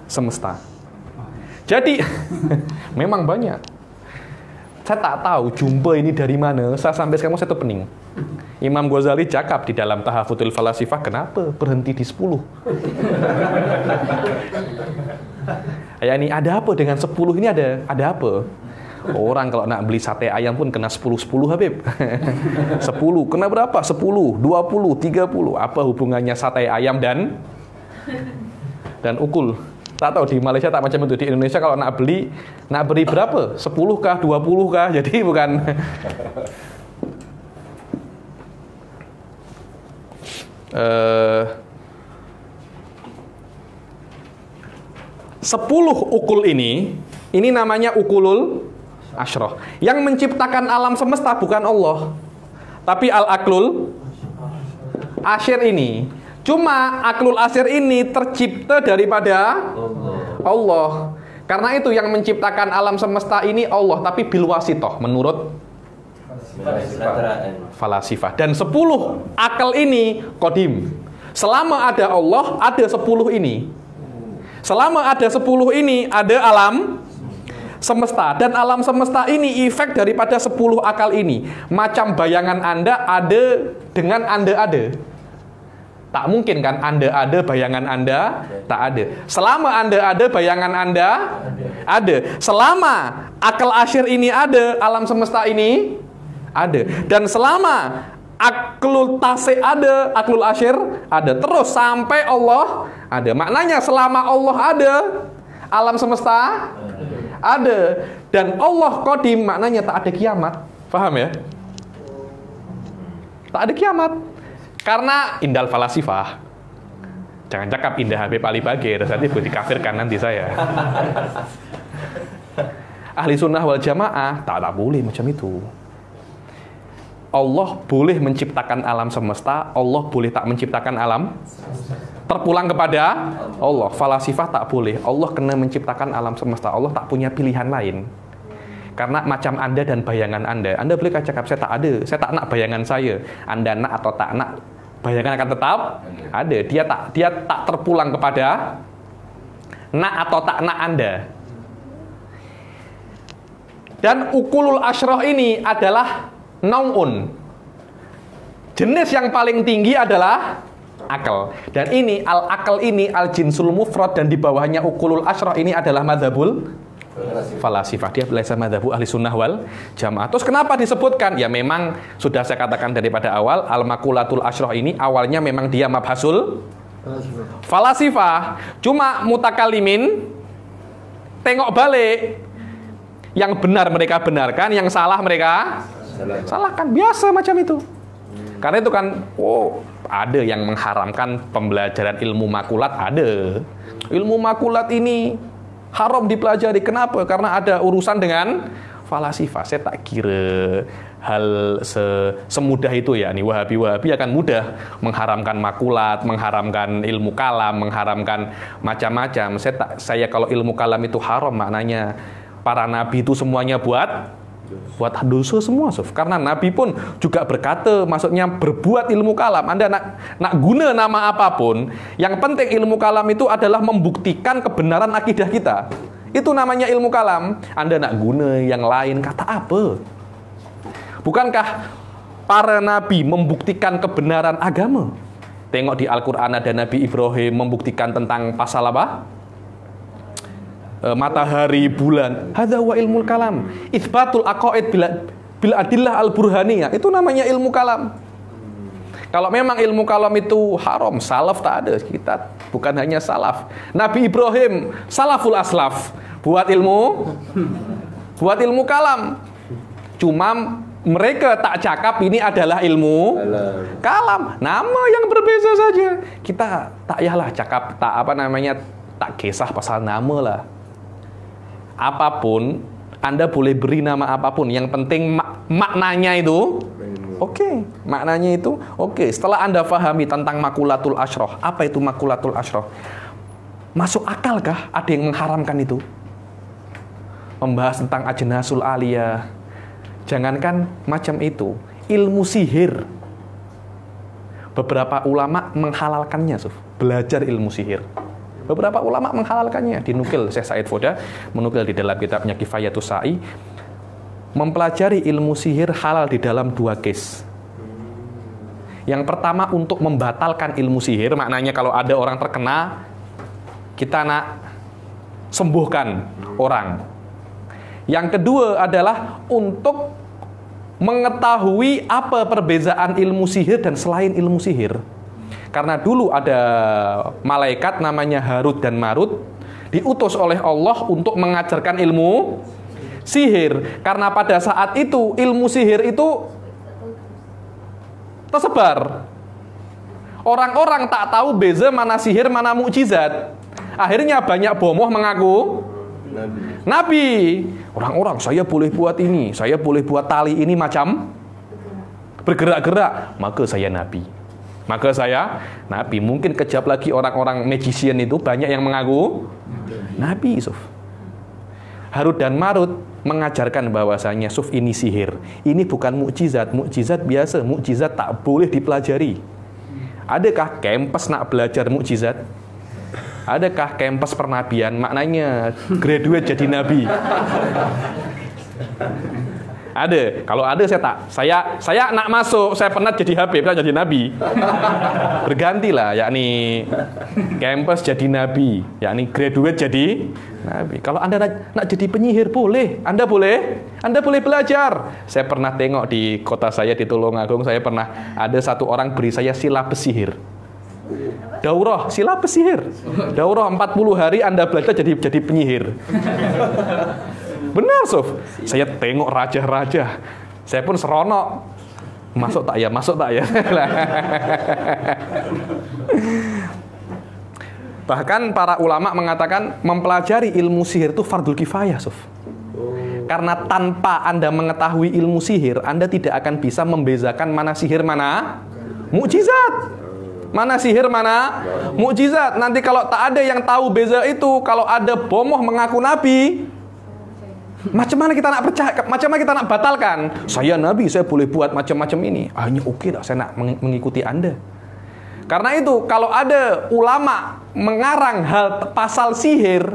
semesta. Jadi memang banyak. Saya tak tahu jumpa ini dari mana. Saya sampai sekarang saya tuh pening. Imam Ghazali cakap di dalam Tahafutul Falasifah, kenapa berhenti di 10? Ya ini ada apa dengan 10 ini, ada apa? Orang kalau nak beli sate ayam pun kena 10 Habib. 10 kena berapa? 10, 20, 30. Apa hubungannya sate ayam dan ukul? Tak tahu, di Malaysia tak macam itu. Di Indonesia kalau nak beli berapa? 10 kah, 20 kah? Jadi bukan 10 ukul ini namanya ukulul asyrah. Yang menciptakan alam semesta bukan Allah, tapi al-aqlul asyir ini. Cuma aqlul asyir ini tercipta daripada Allah. Karena itu yang menciptakan alam semesta ini Allah, tapi bil wasithah menurut falasifah. Dan 10 akal ini qadim. Selama ada Allah, ada 10 ini. Selama ada 10 ini, ada alam semesta. Dan alam semesta ini efek daripada 10 akal ini. Macam bayangan Anda ada dengan Anda ada. Tak mungkin kan Anda ada, bayangan Anda tak ada. Selama Anda ada, bayangan Anda ada. Selama akal asyir ini ada, alam semesta ini ada. Dan selama aklul tasik ada, aklul asyir ada. Terus sampai Allah ada. Maknanya selama Allah ada, alam semesta ada. Dan Allah qadim, maknanya tak ada kiamat. Paham ya? Tak ada kiamat. Karena indal falasifah. Jangan cakap indah Habib Ali Bagir, nanti dikafirkan nanti saya. Ahli sunnah wal jamaah tak boleh macam itu. Allah boleh menciptakan alam semesta, Allah boleh tak menciptakan alam. Terpulang kepada Allah. Falasifah tak boleh. Allah kena menciptakan alam semesta. Allah tak punya pilihan lain. Karena macam Anda dan bayangan Anda boleh cakap saya tak ada, saya tak nak bayangan saya. Anda nak atau tak nak, bayangan akan tetap ada. Dia tak terpulang kepada nak atau tak nak Anda. Dan ukulul asyrah ini adalah nau'un. Jenis yang paling tinggi adalah akal. Dan ini al-akal ini al-jinsul mufrad, dan di bawahnya ukulul asyrah ini adalah madzhabul falasifah. Dia laisa madzhabu ahli sunnah wal jamaah. Terus kenapa disebutkan? Ya memang sudah saya katakan daripada awal, al-makulatul asyroh ini awalnya memang dia mabhasul falasifah. Cuma mutakalimin tengok balik. Yang benar mereka benarkan, yang salah mereka salahkan. Biasa macam itu. Karena itu kan, ada yang mengharamkan pembelajaran ilmu makulat, ada. Ilmu makulat ini haram dipelajari. Kenapa? Karena ada urusan dengan falasifah. Saya tak kira hal semudah itu ya. Nih Wahabi akan mudah mengharamkan makulat, mengharamkan ilmu kalam, mengharamkan macam-macam. Saya kalau ilmu kalam itu haram, maknanya para nabi itu semuanya buat dosa semua, Sof. Karena nabi pun juga berkata, maksudnya berbuat ilmu kalam. Anda nak guna nama apapun, yang penting ilmu kalam itu adalah membuktikan kebenaran akidah kita. Itu namanya ilmu kalam. Anda nak guna yang lain, kata apa? Bukankah para nabi membuktikan kebenaran agama? Tengok di Al-Quran ada Nabi Ibrahim membuktikan tentang pasal apa? Matahari, bulan. Hadza wa ilmul kalam. Itsbatul aqaid bil adillah al-burhaniyah. Itu namanya ilmu kalam. Kalau memang ilmu kalam itu haram, salaf tak ada. Kita bukan hanya salaf. Nabi Ibrahim salaful aslaf buat ilmu kalam. Cuma mereka tak cakap ini adalah ilmu kalam. Nama yang berbeza saja. Kita tak yalah cakap tak kisah pasal nama lah. Apapun, Anda boleh beri nama apapun. Yang penting maknanya itu oke. Maknanya itu oke. Setelah Anda fahami tentang makulatul asyroh, apa itu makulatul asyroh? Masuk akalkah ada yang mengharamkan itu? Membahas tentang ajnasul aliyah. Jangankan macam itu, ilmu sihir. Beberapa ulama menghalalkannya, Suf. Belajar ilmu sihir. Beberapa ulama menghalalkannya. Dinukil Syekh Said Foda, menukil di dalam kitabnya Kifayatus Sa'i, mempelajari ilmu sihir halal di dalam 2 case. Yang pertama untuk membatalkan ilmu sihir, maknanya kalau ada orang terkena, kita nak sembuhkan orang. Yang kedua adalah untuk mengetahui apa perbezaan ilmu sihir dan selain ilmu sihir. Karena dulu ada malaikat namanya Harut dan Marut, diutus oleh Allah untuk mengajarkan ilmu sihir. Karena pada saat itu ilmu sihir itu tersebar. Orang-orang tak tahu beza mana sihir, mana mukjizat. Akhirnya banyak bomoh mengaku Nabi. Orang-orang, saya boleh buat ini, saya boleh buat tali ini macam bergerak-gerak, maka saya Nabi. Mungkin kejap lagi orang-orang magician itu banyak yang mengaku Nabi, Yusuf. Harut dan Marut mengajarkan bahwasanya Suf ini sihir. Ini bukan mukjizat. Mukjizat biasa, mukjizat tak boleh dipelajari. Adakah kampus nak belajar mukjizat? Adakah kampus pernabian? Maknanya graduate jadi nabi. Ada. Kalau ada saya nak masuk, saya pernah jadi Habib, saya jadi nabi. Bergantilah, yakni kampus jadi nabi, yakni graduate jadi nabi. Kalau Anda nak jadi penyihir boleh. Anda boleh belajar. Saya pernah tengok di kota saya di Tulungagung, saya pernah ada satu orang beri saya silabus sihir. Daurah silabus sihir. Daurah 40 hari Anda belajar jadi penyihir. Benar, Sof. Saya tengok raja-raja. Saya pun seronok. Masuk tak ya? Bahkan para ulama mengatakan mempelajari ilmu sihir itu fardul kifayah, Sof. Karena tanpa Anda mengetahui ilmu sihir, Anda tidak akan bisa membezakan mana sihir, mana mukjizat. Mana sihir, mana mukjizat. Nanti kalau tak ada yang tahu beza itu, kalau ada bomoh mengaku nabi, macam mana kita nak percaya? Macam mana kita nak batalkan? Saya nabi, saya boleh buat macam-macam ini. Hanya oke dah, saya nak mengikuti Anda. Karena itu, kalau ada ulama mengarang hal pasal sihir,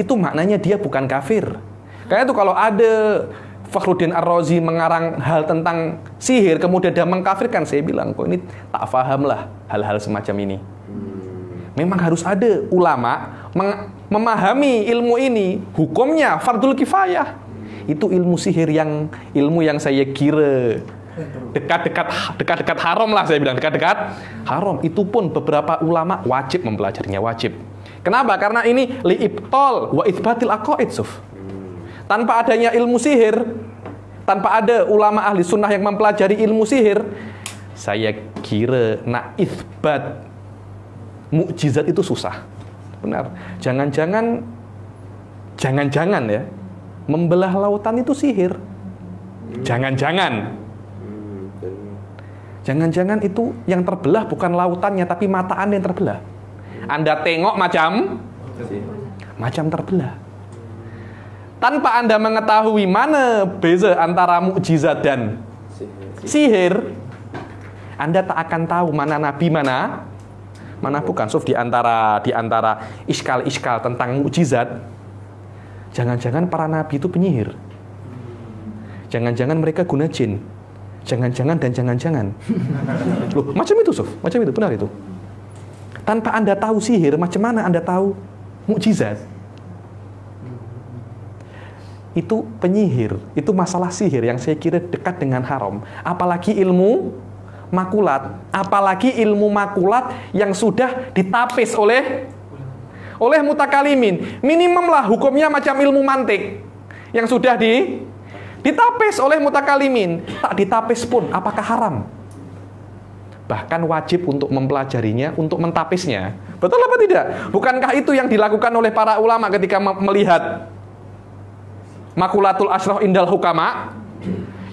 itu maknanya dia bukan kafir. Karena itu kalau ada Fakhruddin Ar-Razi mengarang hal tentang sihir, kemudian dia mengkafirkan, saya bilang, kok ini tak faham lah hal-hal semacam ini. Memang harus ada ulama memahami ilmu ini, hukumnya fardul kifayah. Itu ilmu sihir ilmu yang saya kira dekat-dekat haram lah, saya bilang dekat-dekat haram. Itu pun beberapa ulama wajib mempelajarinya, wajib. Kenapa? Karena ini li'ibtol wa itsbatil aqaid, Suf. Tanpa adanya ilmu sihir, tanpa ada ulama ahli sunnah yang mempelajari ilmu sihir, saya kira nak itsbat mukjizat itu susah. Benar. Jangan-jangan ya, membelah lautan itu sihir. Jangan-jangan itu yang terbelah bukan lautannya, tapi mata Anda yang terbelah. Anda tengok macam terbelah. Tanpa Anda mengetahui mana beza antara mukjizat dan sihir, Anda tak akan tahu mana nabi, mana bukan. Suf, di antara iskal-iskal tentang mukjizat, jangan-jangan para nabi itu penyihir. Jangan-jangan mereka guna jin. Jangan-jangan dan jangan-jangan. Loh, macam itu, Suf. Macam itu, benar itu. Tanpa Anda tahu sihir, macam mana Anda tahu mukjizat? Itu penyihir, itu masalah sihir yang saya kira dekat dengan haram. Apalagi ilmu makulat yang sudah ditapis oleh mutakalimin. Minimum lah hukumnya macam ilmu mantik yang sudah ditapis oleh mutakalimin. Tak ditapis pun apakah haram? Bahkan wajib untuk mempelajarinya, untuk mentapisnya. Betul apa tidak? Bukankah itu yang dilakukan oleh para ulama ketika melihat makulatul asroh indal hukama,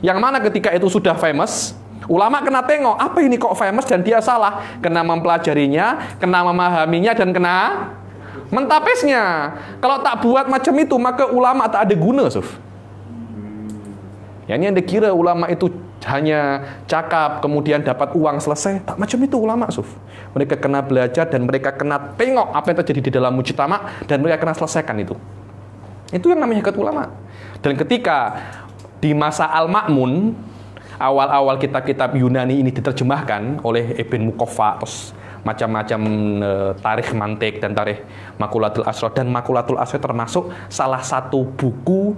yang mana ketika itu sudah famous, ulama kena tengok, apa ini kok famous dan dia salah, kena mempelajarinya, kena memahaminya, dan kena mentapisnya. Kalau tak buat macam itu, maka ulama tak ada guna, Suf. Ya, ini Anda kira ulama itu hanya cakap, kemudian dapat uang selesai. Tak macam itu ulama, Suf. Mereka kena belajar dan mereka kena tengok apa yang terjadi di dalam mujtama, dan mereka kena selesaikan itu. Itu yang namanya hebat ulama. Dan ketika di masa Al-Ma'mun, awal-awal kitab-kitab Yunani ini diterjemahkan oleh Ibn Muqaffa, terus macam-macam tarikh mantik dan tarikh makulatul asroh. Dan makulatul asroh termasuk salah satu buku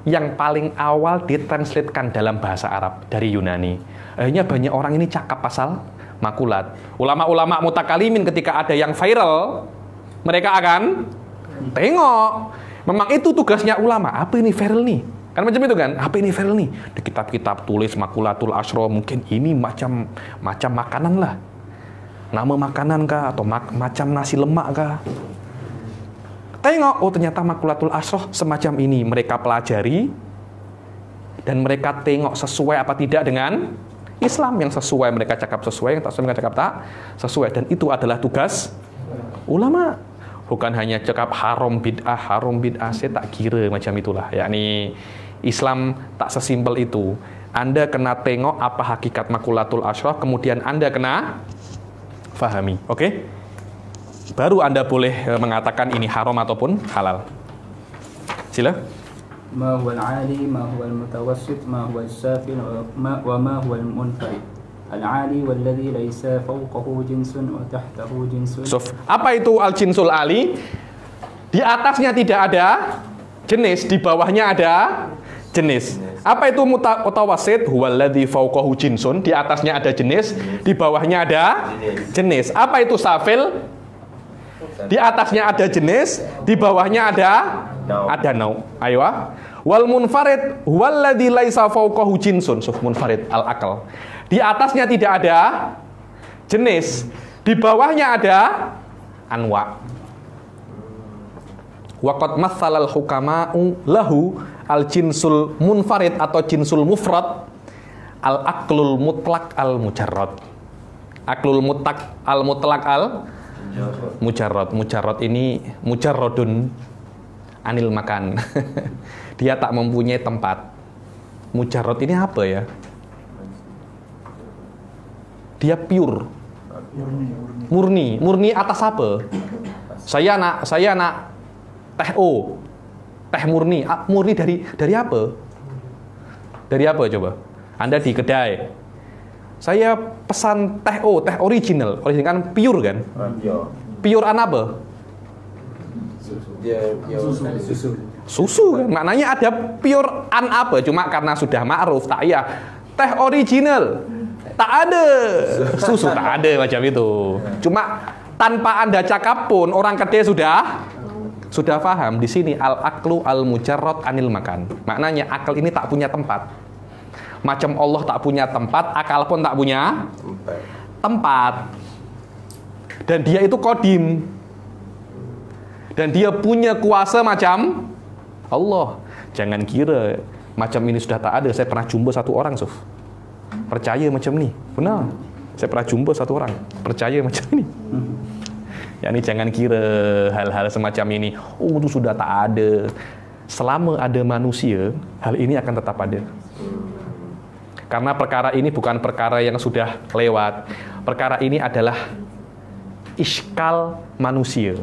yang paling awal ditranslatekan dalam bahasa Arab dari Yunani. Akhirnya banyak orang ini cakap pasal makulat. Ulama-ulama mutakalimin ketika ada yang viral, mereka akan tengok. Memang itu tugasnya ulama. Apa ini viral nih? Kan macam itu kan? Apa ini viral nih? Di kitab-kitab tulis makulatul asroh, mungkin ini macam makanan lah. Nama makanan kah? Atau macam nasi lemak kah? Tengok, oh ternyata makulatul asroh semacam ini. Mereka pelajari dan mereka tengok sesuai apa tidak dengan Islam. Yang sesuai mereka cakap sesuai, yang tak sesuai mereka cakap tak sesuai. Dan itu adalah tugas ulama. Bukan hanya cakap haram bid'ah, saya tak kira macam itulah. Yakni Islam tak sesimpel itu. Anda kena tengok apa hakikat makulatul asroh, kemudian Anda kena fahami. Oke? Baru Anda boleh mengatakan ini haram ataupun halal. Sila.
Ma huwal 'ali, ma huwal mutawassit, ma huwal safil, wa ma huwal munfarid. Al-'ali walladhi laisa fawqahu jinsun wa tahtahu jinsun.
Apa itu al-jinsul ali? Di atasnya tidak ada jenis, di bawahnya ada jenis. Apa itu mutawassit? Huwallazi fawqahu jinsun, di atasnya ada jenis, di bawahnya ada jenis. Apa itu safil? Di atasnya ada jenis, di bawahnya ada nau. Ayo. Wal munfarid huwallazi laisa fawqahu jinsun. Munfarid al-aqal. Di atasnya tidak ada jenis, di bawahnya ada anwa. Waqad matsalal hukama'u lahu al-jinsul munfarid atau jinsul mufrad al-aqlul mutlaq al-mujarrad. Aqlul mutlaq al-mutlaq al-mujarrad. Mujarrad ini mujarradun anil makan. Dia tak mempunyai tempat. Mujarrad ini apa ya? Dia pure, murni atas apa? Saya nak teh murni dari apa? Dari apa coba? Anda di kedai, saya pesan teh original kan pure kan? Pure an apa? Susu kan. Maknanya ada pure an apa? Cuma karena sudah ma'ruf tak ya. Teh original tak ada. Susu tak ada macam itu. Cuma tanpa Anda cakap pun orang kedai sudah paham di sini al-aqlu al-mujarrad anil makan. Maknanya akal ini tak punya tempat. Macam Allah tak punya tempat, akal pun tak punya tempat. Dan dia itu qadim. Dan dia punya kuasa macam Allah. Jangan kira macam ini sudah tak ada. Saya pernah jumpa satu orang, Suf. Percaya macam ni. Benar. Saya pernah jumpa satu orang. Percaya macam ni. Ya, ini jangan kira hal-hal semacam ini. Oh, itu sudah tak ada. Selama ada manusia, hal ini akan tetap ada. Karena perkara ini bukan perkara yang sudah lewat. Perkara ini adalah iskal manusia.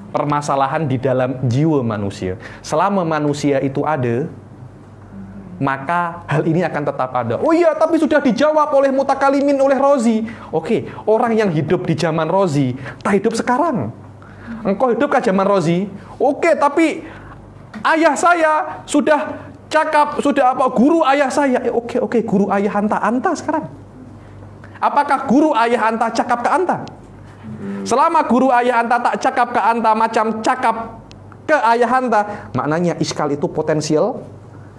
Permasalahan di dalam jiwa manusia. Selama manusia itu ada, maka hal ini akan tetap ada. Oh iya, tapi sudah dijawab oleh mutakalimin, oleh Rozi. Oke, orang yang hidup di zaman Rozi, tak hidup sekarang. Engkau hidup ke zaman Rozi? Oke, tapi ayah saya sudah cakap, sudah apa? Guru ayah saya. Oke, guru ayah anta sekarang. Apakah guru ayah anta cakap ke anta? Selama guru ayah anta tak cakap ke anta macam cakap ke ayah anta, maknanya iskal itu potensial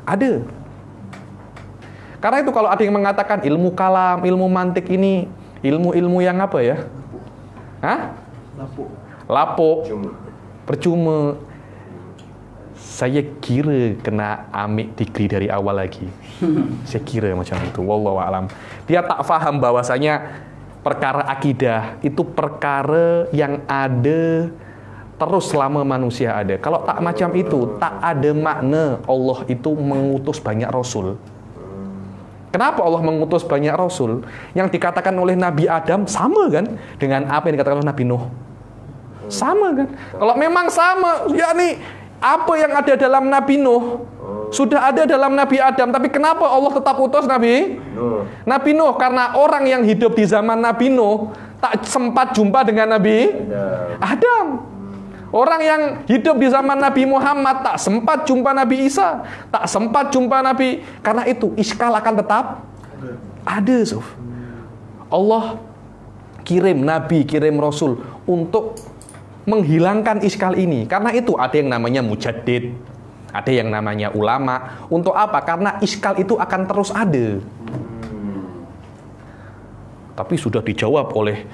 ada. Karena itu kalau ada yang mengatakan ilmu kalam, ilmu mantik ini ilmu-ilmu yang apa ya? Hah? Lapuk. Percuma. Saya kira kena ambil degree dari awal lagi. Saya kira macam itu. Wallahu a'lam. Dia tak faham bahwasanya perkara akidah itu perkara yang ada terus selama manusia ada. Kalau tak macam itu, tak ada makna Allah itu mengutus banyak rasul. Kenapa Allah mengutus banyak rasul? Yang dikatakan oleh Nabi Adam sama kan dengan apa yang dikatakan oleh Nabi Nuh? Sama kan? Kalau memang sama, yakni apa yang ada dalam Nabi Nuh sudah ada dalam Nabi Adam, tapi kenapa Allah tetap utus Nabi Nuh? Karena orang yang hidup di zaman Nabi Nuh tak sempat jumpa dengan Nabi Adam. Orang yang hidup di zaman Nabi Muhammad tak sempat jumpa Nabi Isa, tak sempat jumpa Nabi. Karena itu iskal akan tetap ada, Suf. Allah kirim Nabi, kirim Rasul untuk menghilangkan iskal ini. Karena itu ada yang namanya mujaddid, ada yang namanya ulama. Untuk apa? Karena iskal itu akan terus ada. Tapi sudah dijawab oleh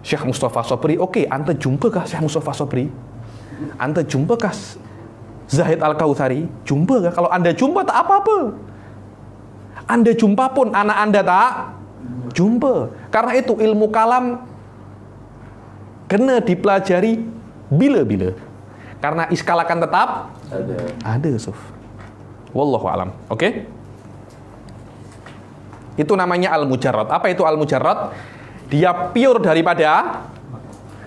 Syekh Mustafa Sobri. Oke, anta jumpakah Syekh Mustafa Sobri? Anda jumpakah Zahid Al-Kautsari? Jumpa kah? Kalau Anda jumpa tak apa-apa. Anda jumpa pun anak Anda tak jumpa. Karena itu ilmu kalam kena dipelajari bila-bila. Karena iskal akan tetap ada, Suf. Wallahu alam. Oke? Itu namanya al-mujarrad. Apa itu al-mujarrad? Dia pure daripada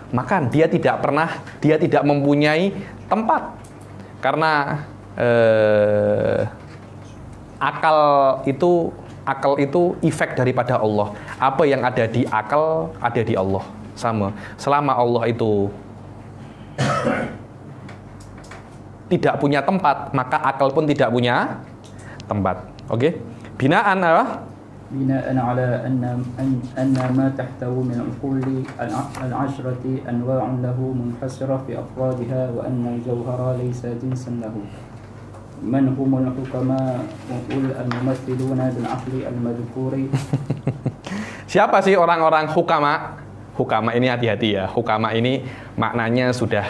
makan. Dia tidak mempunyai tempat. Karena akal itu efek daripada Allah. Apa yang ada di akal ada di Allah. Sama. Selama Allah itu tidak punya tempat, maka akal pun tidak punya tempat. Oke? Binaan apa?
بناء على أن ما تحته من العقول العشرة أنواع له منحصرة في أفرادها وأن الجوهر ليس جنسا له. من هم الحكماء الممثلون بالعقل المذكور.
Siapa sih orang-orang hukama? Hukama ini hati-hati ya. Hukama ini maknanya sudah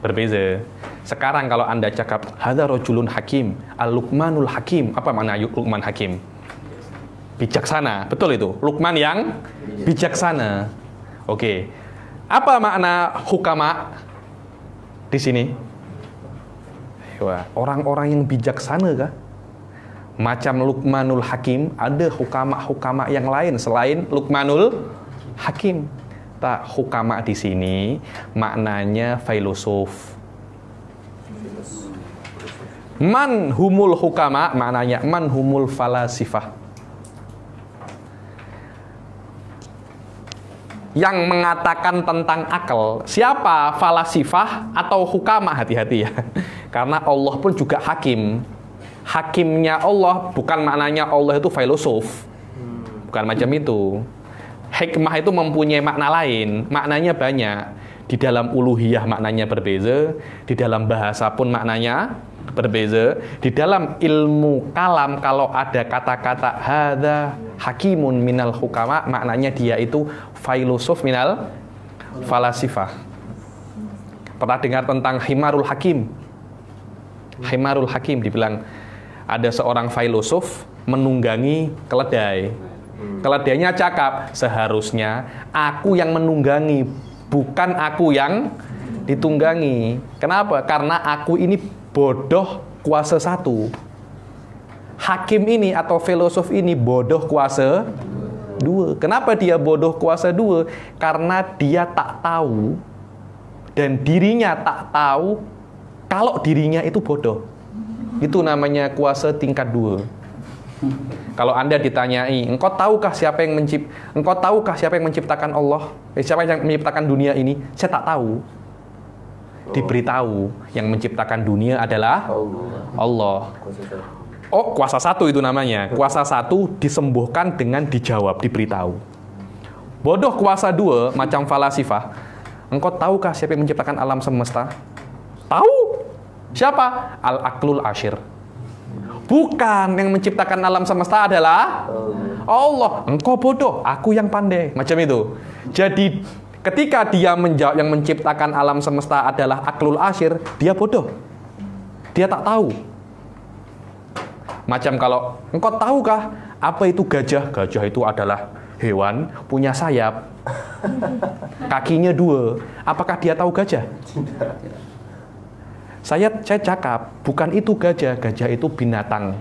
berbeza. Sekarang kalau Anda cakap hadza rajulun hakim, al-Luqmanul Hakim, apa makna Luqman Hakim? Bijaksana, betul itu. Luqman yang bijaksana. Oke. Apa makna hukama di sini? Wah, orang-orang yang bijaksana kah? Macam Luqmanul Hakim, ada hukama yang lain selain Luqmanul Hakim. Tak, hukama di sini maknanya filosof. Man humul hukama maknanya man humul falasifah. yang mengatakan tentang akal. Siapa? Falasifah atau hukama? Hati-hati ya. Karena Allah pun juga hakim. Hakimnya Allah bukan maknanya Allah itu filosof. Bukan macam itu. Hikmah itu mempunyai makna lain. Maknanya banyak. Di dalam uluhiyah maknanya berbeza, di dalam bahasa pun maknanya berbeza. Di dalam ilmu kalam kalau ada kata-kata hadza hakimun minal hukama, maknanya dia itu filosof minal falasifah. Pernah dengar tentang himarul hakim? Himarul hakim dibilang ada seorang filosof menunggangi keledai. Keledainya cakap, seharusnya aku yang menunggangi, bukan aku yang ditunggangi. Kenapa? Karena aku ini bodoh kuasa satu. Hakim ini atau filosof ini bodoh kuasa dua. Kenapa dia bodoh kuasa dua? Karena dia tak tahu dan dirinya tak tahu kalau dirinya itu bodoh. Itu namanya kuasa tingkat dua. Kalau Anda ditanyai, engkau tahukah siapa yang menciptakan Allah? Siapa yang menciptakan dunia ini? Saya tak tahu. Diberitahu yang menciptakan dunia adalah Allah. Oh, kuasa satu itu namanya. Kuasa satu disembuhkan dengan dijawab, diberitahu. Bodoh kuasa dua, macam falasifah. Engkau tahukah siapa yang menciptakan alam semesta? Tahu. Siapa? Al-Aqlul Ashir. Bukan, yang menciptakan alam semesta adalah Allah. Engkau bodoh, aku yang pandai. Macam itu. Jadi ketika dia menjawab yang menciptakan alam semesta adalah Aqlul Ashir, dia bodoh. Dia tak tahu. Macam kalau engkau tahukah apa itu gajah? Gajah itu adalah hewan punya sayap. Kakinya dua. Apakah dia tahu gajah? Saya cakap, bukan itu gajah. Gajah itu binatang.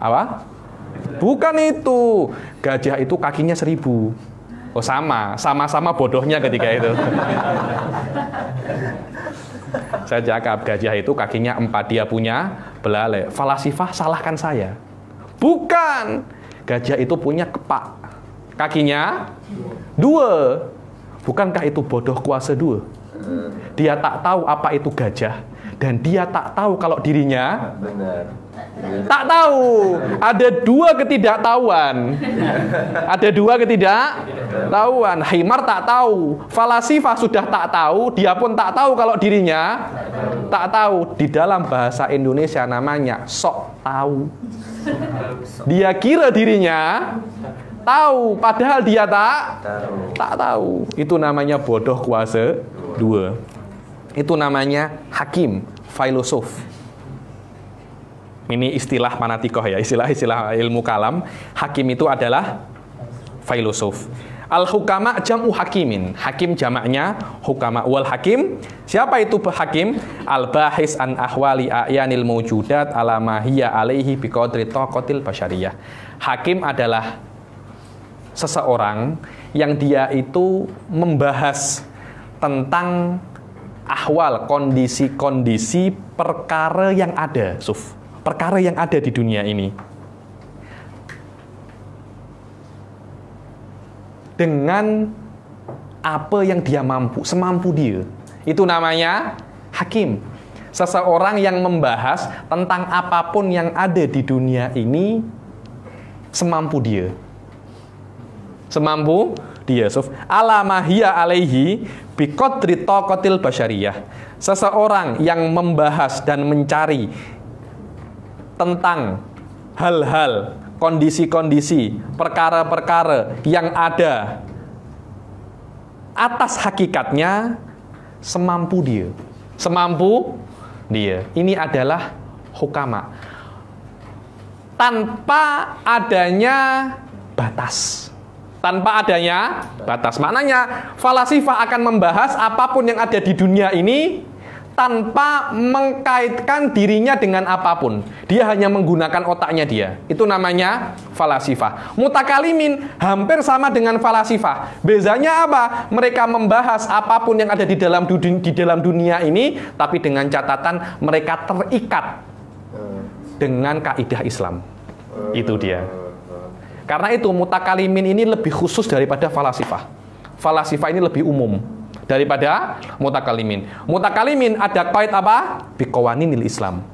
Apa? Bukan itu. Gajah itu kakinya 1000. Oh sama-sama bodohnya ketika itu. Saya cakap, gajah itu kakinya 4, dia punya belalai. Falasifah salahkan saya. Bukan. Gajah itu punya kepak. Kakinya 2. Bukankah itu bodoh kuasa 2? Dia tak tahu apa itu gajah, dan dia tak tahu kalau dirinya tak tahu. Ada 2 ketidaktahuan. Ada 2 ketidaktahuan. Himar tak tahu, falasifah sudah tak tahu, dia pun tak tahu kalau dirinya tak tahu. Di dalam bahasa Indonesia namanya sok tahu. Dia kira dirinya tahu, padahal dia tak tahu. Itu namanya bodoh kuasa 2. Itu namanya hakim, filosof. Ini istilah manatikoh ya, istilah ilmu kalam. Hakim itu adalah filosof. Al-hukama jam'u hakimin. Hakim jamaknya hukama. Wal hakim, siapa itu hakim? Al-bahis an ahwali a'yanil mawjudat ala ma hiya alaihi biqadri taqatil basyariyah. Hakim adalah seseorang yang dia itu membahas tentang ahwal, kondisi-kondisi perkara yang ada, perkara yang ada di dunia ini, dengan apa yang dia mampu, semampu dia. Itu namanya hakim. Seseorang yang membahas tentang apapun yang ada di dunia ini semampu dia. Semampu dia. Ala mahiyya alaihi biqadri taqatil basyariyah. Seseorang yang membahas dan mencari tentang hal-hal, kondisi-kondisi, perkara-perkara yang ada atas hakikatnya semampu dia. Semampu dia. Ini adalah hukama. Tanpa adanya batas. Tanpa adanya batas. Maknanya falasifah akan membahas apapun yang ada di dunia ini tanpa mengkaitkan dirinya dengan apapun. Dia hanya menggunakan otaknya dia. Itu namanya falasifah. Mutakalimin hampir sama dengan falasifah. Bezanya apa? Mereka membahas apapun yang ada di dalam dunia ini, tapi dengan catatan mereka terikat dengan kaidah Islam. Itu dia. Karena itu mutakalimin ini lebih khusus daripada falasifah. Falasifah ini lebih umum daripada mutakalimin. Mutakalimin ada qaid apa? Biqawaninil Islam.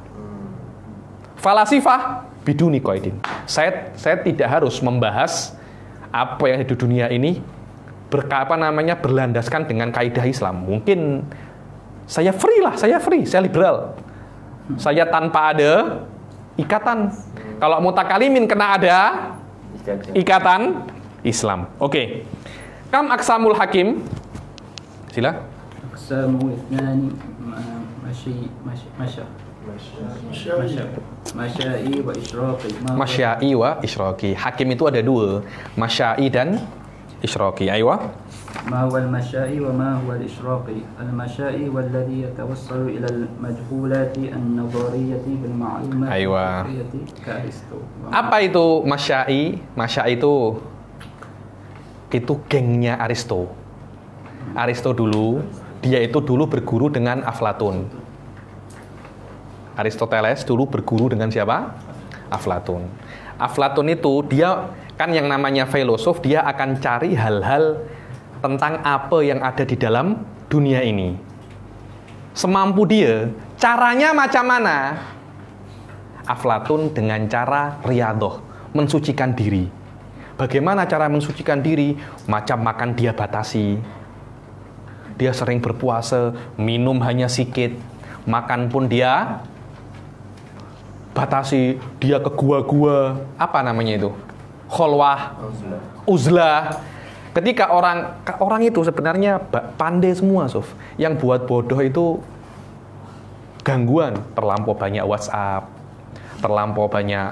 Falasifah biduni qaidin. Saya tidak harus membahas apa yang di dunia ini berlandaskan dengan kaidah Islam. Mungkin saya free, saya liberal. Saya tanpa ada ikatan. Kalau mutakalimin kena ada ikatan Islam. Oke. Kam aksamul hakim. Sila.
Aksamu ithnani Masyai wa isyraqi.
Masyai wa isyraqi. Hakim itu ada dua, masyai dan isyraqi. Ayo.
ما هو المشاء وما هو الإشراق؟ المشاء والذي يتوصل إلى المجهولات النظرية بالمعلومات الفكرية كأرسطو. Apa itu masyai? Masyai itu gengnya Aristo. Aristo dulu, dia itu dulu berguru dengan Aflatun. Aristoteles dulu berguru dengan siapa? Aflatun. Aflatun itu dia kan yang namanya filosof, dia akan cari hal-hal tentang apa yang ada di dalam dunia ini. Semampu dia, caranya macam mana? Aflatun dengan cara riyadhah, mensucikan diri. Bagaimana cara mensucikan diri? Macam makan dia batasi. Dia sering berpuasa, minum hanya sedikit, makan pun dia batasi. Dia ke gua-gua, apa namanya itu? Kholwah, uzlah. Ketika orang itu sebenarnya pandai semua, Sof. Yang buat bodoh itu gangguan, terlampau banyak WhatsApp, terlampau banyak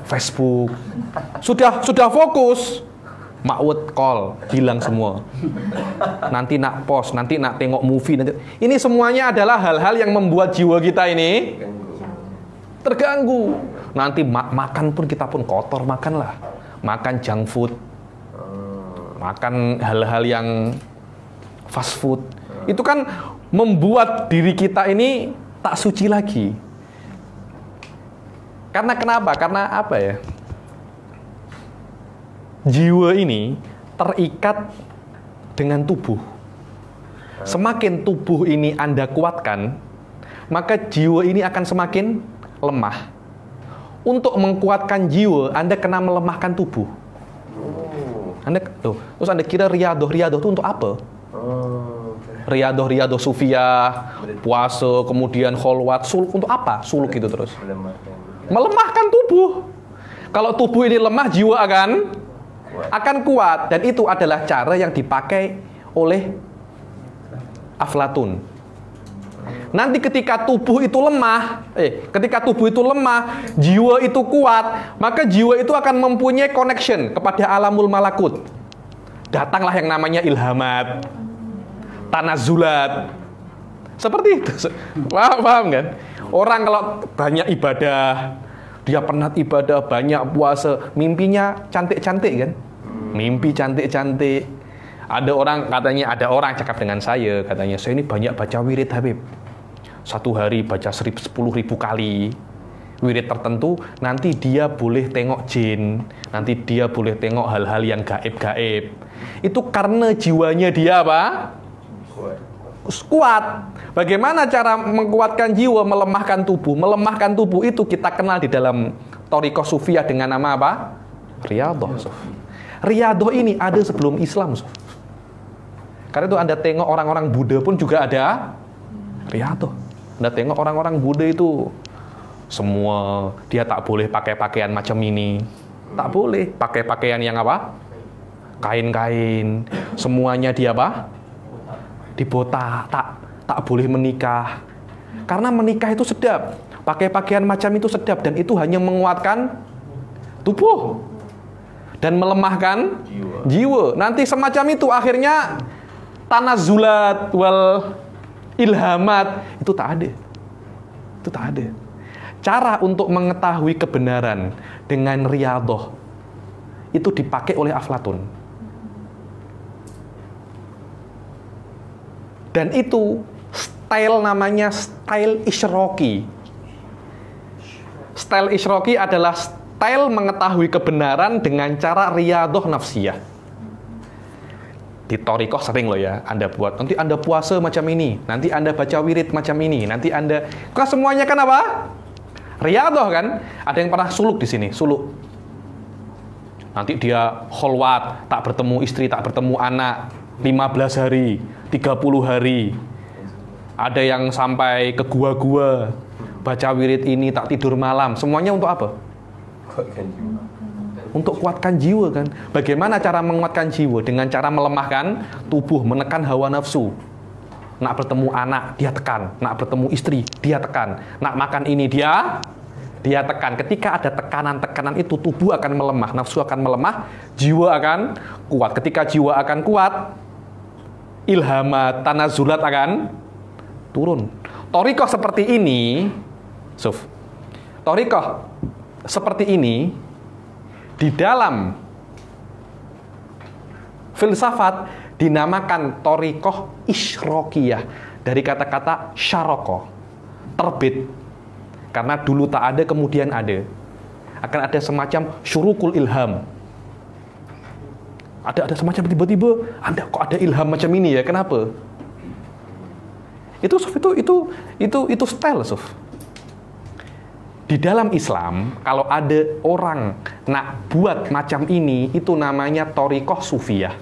Facebook. Sudah fokus, makwud call, hilang semua. Nanti nak post, nanti nak tengok movie, nanti. Ini semuanya adalah hal-hal yang membuat jiwa kita ini terganggu. Nanti makan pun kita pun kotor, makanlah. Makan junk food. Makan hal-hal yang fast food. Itu kan membuat diri kita ini tak suci lagi. Karena kenapa? Karena apa ya? Jiwa ini terikat dengan tubuh. Semakin tubuh ini Anda kuatkan, maka jiwa ini akan semakin lemah. Untuk menguatkan jiwa, Anda kena melemahkan tubuh. Terus Anda kira riyadhah itu untuk apa? Riyadhah sufiyah, puasa, kemudian kholwat, suluk untuk apa? Suluk itu terus. Melemahkan tubuh. Kalau tubuh ini lemah, jiwa akan kuat, dan itu adalah cara yang dipakai oleh Aflatun. Nanti ketika tubuh itu lemah, jiwa itu kuat, maka jiwa itu akan mempunyai connection kepada alamul malakut. Datanglah yang namanya ilhamat, tanazulat. Seperti itu. Paham kan? Orang kalau banyak ibadah, dia penat ibadah, banyak puasa, mimpinya cantik-cantik kan? Mimpi cantik-cantik. Ada orang cakap dengan saya, katanya, saya ini banyak baca wirid Habib. Satu hari baca 10.000 kali wirid tertentu, nanti dia boleh tengok jin, nanti dia boleh tengok hal-hal yang gaib-gaib. Itu karena jiwanya dia apa? Kuat. Bagaimana cara menguatkan jiwa, melemahkan tubuh? Melemahkan tubuh itu kita kenal di dalam thariqah sufiyah dengan nama apa? Riyadhah. Riyadhah ini ada sebelum Islam. Karena itu Anda tengok orang-orang Buddha pun juga ada riyadhah. Anda tengok orang-orang Buddha itu semua, dia tak boleh pakai pakaian macam ini. Tak boleh pakai pakaian yang apa? Kain-kain. Semuanya dia apa? Dibotak. Tak boleh menikah. Karena menikah itu sedap. Pakai pakaian macam itu sedap, dan itu hanya menguatkan tubuh dan melemahkan jiwa. Nanti semacam itu akhirnya tanazulat wal ilhamat itu tak ada. Cara untuk mengetahui kebenaran dengan riyadhah itu dipakai oleh Aflatun. Dan itu style namanya style isyraqi. Style isyraqi adalah
style mengetahui kebenaran dengan cara riyadhah nafsiyah. Di thariqah sering loh ya, Anda buat. Nanti Anda puasa macam ini, nanti Anda baca wirid macam ini, nanti Anda... Kok semuanya kan apa? Riyadhah kan? Ada yang pernah suluk di sini, suluk. Nanti dia kholwat, tak bertemu istri, tak bertemu anak, 15 hari, 30 hari. Ada yang sampai ke gua-gua, baca wirid ini, tak tidur malam. Semuanya untuk apa? Untuk kuatkan jiwa kan. Bagaimana cara menguatkan jiwa? Dengan cara melemahkan tubuh, menekan hawa nafsu. Nak bertemu anak, dia tekan. Nak bertemu istri, dia tekan. Nak makan ini, dia tekan. Ketika ada tekanan-tekanan itu, tubuh akan melemah, nafsu akan melemah, jiwa akan kuat. Ketika jiwa akan kuat, ilhamat, tanazulat akan turun. Thariqah seperti ini, thariqah seperti ini, di dalam filsafat dinamakan thariqah isyraqiyah, dari kata-kata syaraqah, terbit. Karena dulu tak ada, kemudian ada. Akan ada semacam syurukul ilham. Ada semacam tiba-tiba, Anda kok ada ilham macam ini ya? Kenapa? Itu style, Suf. Di dalam Islam, kalau ada orang nak buat macam ini, itu namanya thariqah sufiyah.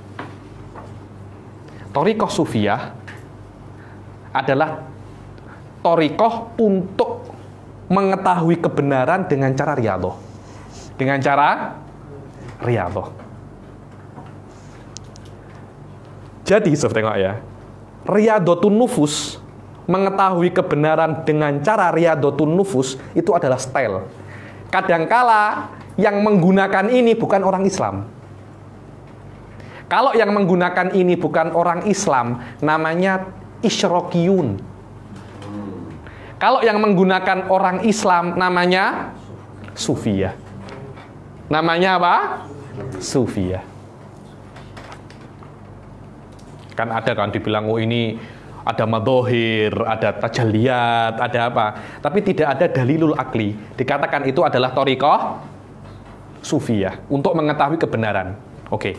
Thariqah sufiyah adalah thariqah untuk mengetahui kebenaran dengan cara riyadhah. Dengan cara riyadhah. Jadi, Sof, tengok ya. Riyadhatun nufus, mengetahui kebenaran dengan cara riyadhatun nufus, itu adalah style. Kadangkala yang menggunakan ini bukan orang Islam. Kalau yang menggunakan ini bukan orang Islam, namanya isyraqiyun. Kalau yang menggunakan orang Islam, namanya sufiyah. Namanya apa? Sufiyah. Kan ada kan dibilang, oh ini ada madhohir, ada tajalliyat, ada apa. Tapi tidak ada dalilul akli. Dikatakan itu adalah thariqah sufiyah, untuk mengetahui kebenaran. Oke.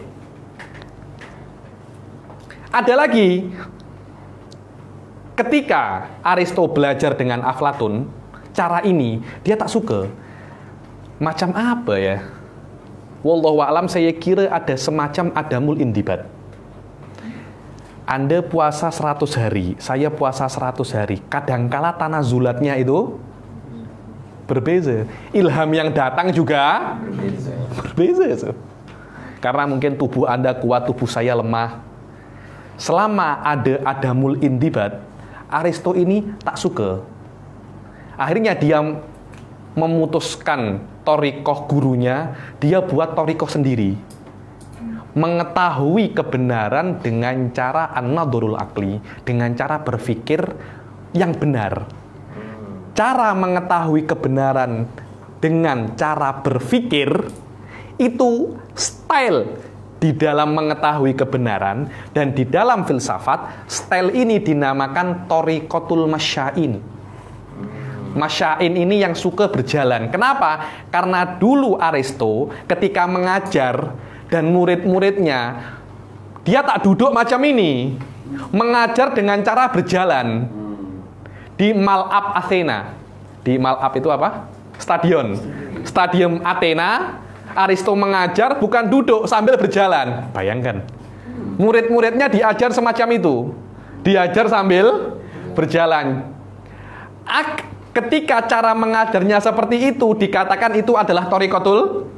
Ada lagi, ketika Aristo belajar dengan Aflatun, cara ini dia tak suka. Macam apa ya? Wallahu a'lam, saya kira ada semacam adamul indibat. Anda puasa 100 hari, saya puasa 100 hari. Kadangkala tanazulatnya itu berbeza. Ilham yang datang juga berbeza. Karena mungkin tubuh Anda kuat, tubuh saya lemah. Selama ada adamul indibat, Aristo ini tak suka. Akhirnya dia memutuskan thariqah gurunya, dia buat thariqah sendiri. Mengetahui kebenaran dengan cara an-nadhurul akli, dengan cara berpikir yang benar. Cara mengetahui kebenaran dengan cara berpikir itu style di dalam mengetahui kebenaran, dan di dalam filsafat style ini dinamakan thariqatul masya'in. Masya'in ini yang suka berjalan. Kenapa? Karena dulu Aristo ketika mengajar dan murid-muridnya, dia tak duduk macam ini, mengajar dengan cara berjalan. Di Mal'ab Athena. Di Mal'ab itu apa? Stadion. Stadium Athena, Aristo mengajar bukan duduk sambil berjalan. Bayangkan. Murid-muridnya diajar semacam itu. Diajar sambil berjalan. Ketika cara mengajarnya seperti itu, dikatakan itu adalah thariqatul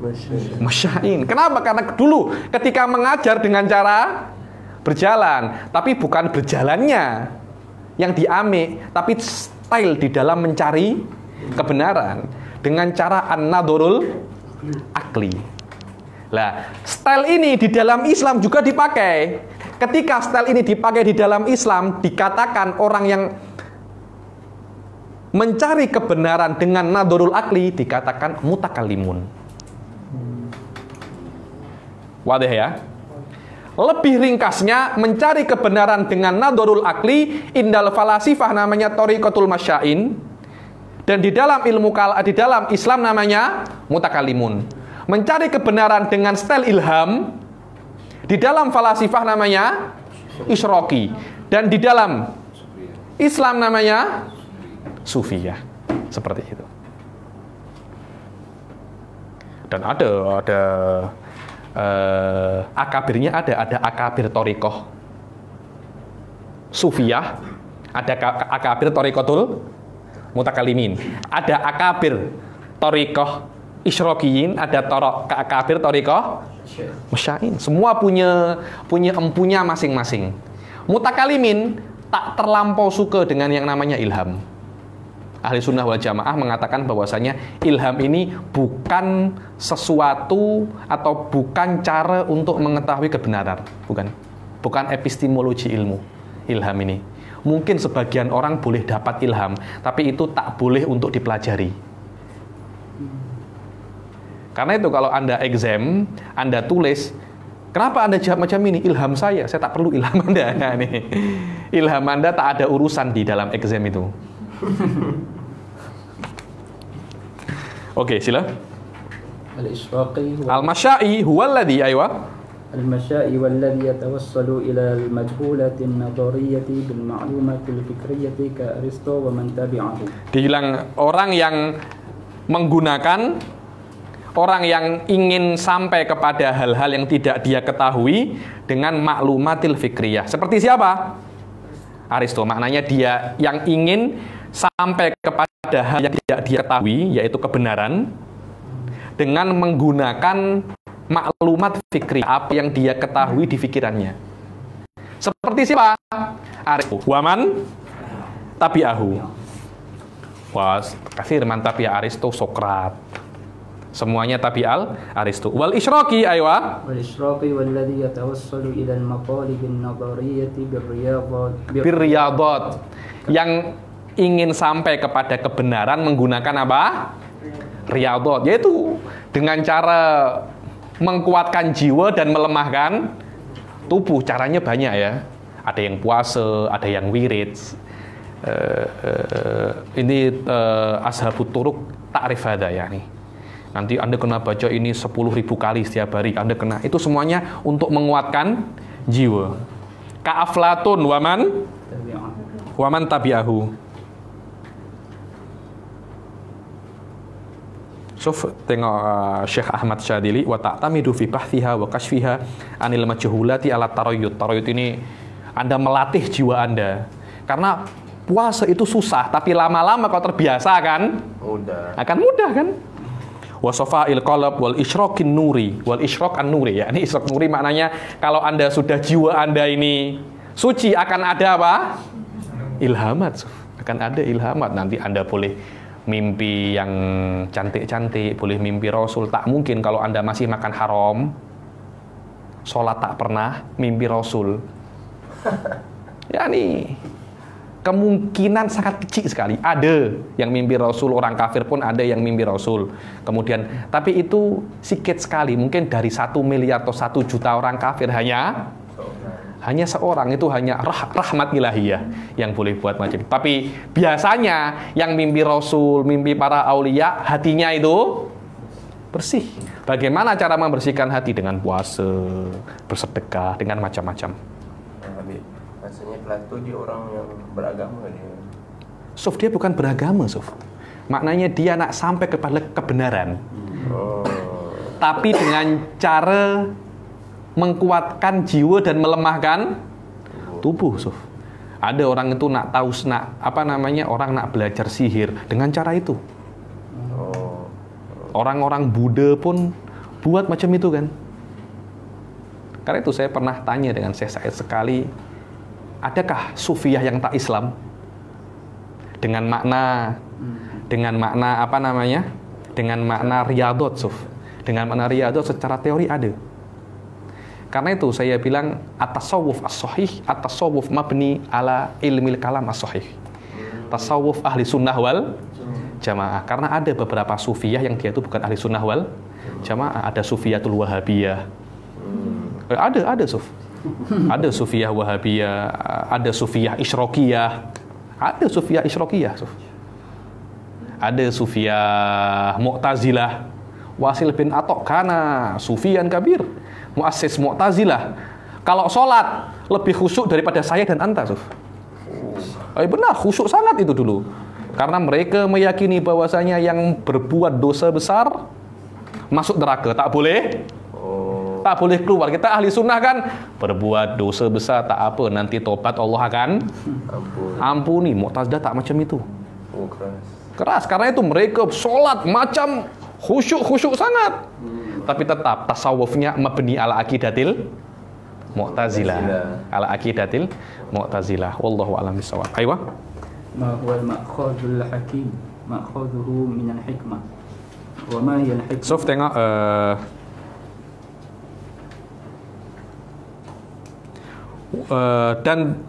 masya'in. Kenapa? Karena dulu ketika mengajar dengan cara berjalan, tapi bukan berjalannya yang diamik, tapi style di dalam mencari kebenaran dengan cara an-nadhurul akli. Lah, style ini di dalam Islam juga dipakai. Ketika style ini dipakai di dalam Islam, dikatakan orang yang mencari kebenaran dengan nadhurul akli dikatakan mutakallimun. Wadah ya? Lebih ringkasnya, mencari kebenaran dengan nadhurul akli indal falasifah namanya thariqatul masya'in. Dan di dalam di dalam Islam namanya mutakalimun. Mencari kebenaran dengan style ilham, di dalam falasifah namanya isyraqi, dan di dalam Islam namanya sufiyah. Seperti itu. Dan ada akabirnya, ada akabir thariqah sufiyah, ada akabir thariqatul mutakalimin, ada akabir thariqah isyraqiyin, ada akabir thariqah musyain. Semua punya empunya masing-masing. Mutakalimin tak terlampau suka dengan yang namanya ilham. Ahli sunnah wal jamaah mengatakan bahwasanya ilham ini bukan sesuatu atau bukan cara untuk mengetahui kebenaran, bukan epistemologi ilmu. Ilham ini mungkin sebagian orang boleh dapat ilham, tapi itu tak boleh untuk dipelajari. Karena itu kalau Anda exam, Anda tulis, kenapa Anda jawab macam ini? Ilham saya tak perlu ilham Anda. Nah, nih. Ilham Anda tak ada urusan di dalam exam itu. Oke, sila. Al-Masyai huwa alladhi, aywa.
المشاء والذي يتوصل إلى المجهولة النظرية بالمعلومة الفكرية كأرسطو ومن تبعه. Dibilang orang yang menggunakan, orang yang ingin sampai kepada hal-hal yang tidak dia ketahui dengan maklumatil fikriyah. Seperti siapa? Aristo. Maknanya dia yang ingin sampai kepada hal yang tidak dia ketahui, yaitu kebenaran, dengan menggunakan maklumat fikri, apa yang dia ketahui di pikirannya. Seperti siapa? Aristo. Waman tabi'ahu. Wah, kafir man tabi'a Aristo, Sokrat. Semuanya tabi'al Aristo. Wal isyraqi, aywa. Wal isyraqi walladhi yatawassalu ila al-maqalib an-nadhariyyati
birriyadat. Yang ingin sampai kepada kebenaran menggunakan apa? Riyadhat, yaitu dengan cara mengkuatkan jiwa dan melemahkan tubuh. Caranya banyak ya. Ada yang puasa, ada yang wirid. Ini ashabut turuq ta'rif hadza ya nih. Nanti Anda kena baca ini 10.000 kali setiap hari. Anda kena. Itu semuanya untuk menguatkan jiwa. Ka'aflatun waman tabi'ahu. Tengok Syekh Ahmad Syadili, wa ta'tamidu fi bahthiha wa kashfiha anil majhulati ala tarayyud. Tarayyud ini Anda melatih jiwa Anda. Karena puasa itu susah, tapi lama-lama kalau terbiasa kan akan mudah kan? Wa safa'il qalb wal isyraqin nuri, wal isyraq an-nuri ya. Ini isyraq nuri maknanya kalau Anda sudah jiwa Anda ini suci, akan ada apa? Ilhamat. Akan ada ilhamat. Nanti Anda boleh mimpi yang cantik-cantik, boleh mimpi Rasul. Tak mungkin kalau Anda masih makan haram, sholat tak pernah, mimpi Rasul. Ya nih, kemungkinan sangat kecil sekali. Ada yang mimpi Rasul, orang kafir pun ada yang mimpi Rasul. Kemudian, tapi itu sedikit sekali. Mungkin dari 1 miliar atau 1 juta orang kafir hanya seorang, itu hanya rahmat ilahiyah yang boleh buat macam itu. Tapi biasanya yang mimpi Rasul, mimpi para aulia, hatinya itu bersih. Bagaimana cara membersihkan hati? Dengan puasa, bersedekah, dengan macam-macam.
Rasanya Plato dia orang yang beragama dia.
Suf, dia bukan beragama, Suf. Maknanya dia nak sampai kepada kebenaran. Tapi dengan cara mengkuatkan jiwa dan melemahkan tubuh, Suf. Ada orang itu nak tahu, orang nak belajar sihir dengan cara itu. Orang-orang Buddha pun buat macam itu kan. Karena itu saya pernah tanya dengan Syekh Said sekali, adakah sufiyah yang tak Islam? Dengan makna Dengan makna riyadhat, Suf. Dengan makna riyadhat secara teori ada. Karena itu saya bilang at-tasawuf as-sahih, at-tasawuf mabni ala ilmil kalam as-sahih. Tasawuf ahli sunnah wal jamaah. Karena ada beberapa sufiyah yang dia itu bukan ahli sunnah wal jamaah. Ada sufiyatul wahabiyah. Ada Suf. Ada sufiyah wahabiyah, ada sufiyah isyraqiyah. Ada sufiyah isyraqiyah, Suf. ada Sufiyah Mu'tazilah, Wasil bin Atok kana Sufyan Kabir, muassis Mu'tazilah. Kalau sholat lebih khusyuk daripada saya dan anta, Suf. Benar, khusyuk sangat itu dulu. Karena mereka meyakini bahwasanya yang berbuat dosa besar masuk neraka, tak boleh. Tak boleh keluar. Kita ahli sunnah kan, berbuat dosa besar tak apa, nanti tobat Allah akan ampuni. Mu'tazilah tak macam itu. Keras. Karena itu mereka sholat macam khusyuk sangat. Tapi tetap tasawufnya mabni ala aqidatil Mu'tazilah. Ala aqidatil Mu'tazilah. Wallahu a'lam bishawab. Aywa.
ما هو المأخذ الحكيم مأخذه من الحكمة وما هي الحكمة.
Sof tengok dan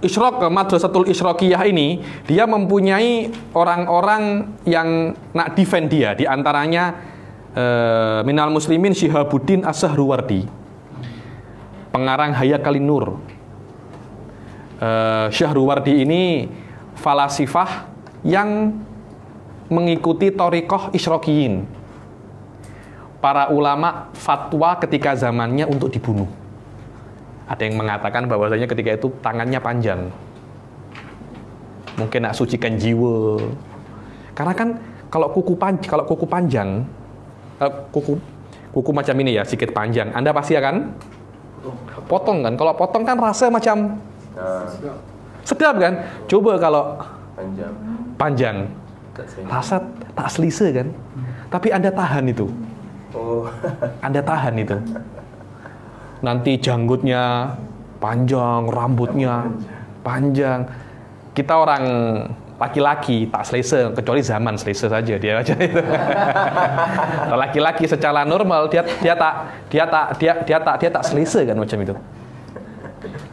Isyraq, Madrasatul Isyraqiyah ini dia mempunyai orang-orang yang nak defend dia, di antaranya minal muslimin Syihabuddin As-Sahruwardi, pengarang Haya Kalin Nur. Syahruwardi ini falasifah yang mengikuti thariqah Isyraqiyin. Para ulama fatwa ketika zamannya untuk dibunuh. Ada yang mengatakan bahwasanya ketika itu tangannya panjang, mungkin nak sucikan jiwa. Karena kan kalau kuku panjang, kuku macam ini ya, sedikit panjang, Anda pasti akan potong kan? Kalau potong kan rasa macam sedap kan? Coba kalau panjang, rasa tak selesa kan? Tapi Anda tahan itu. Anda tahan itu. Nanti janggutnya panjang, rambutnya panjang. Kita orang laki-laki tak selesa, kecuali zaman selesa saja dia aja itu. Laki-laki secara normal dia tak selesa kan macam itu.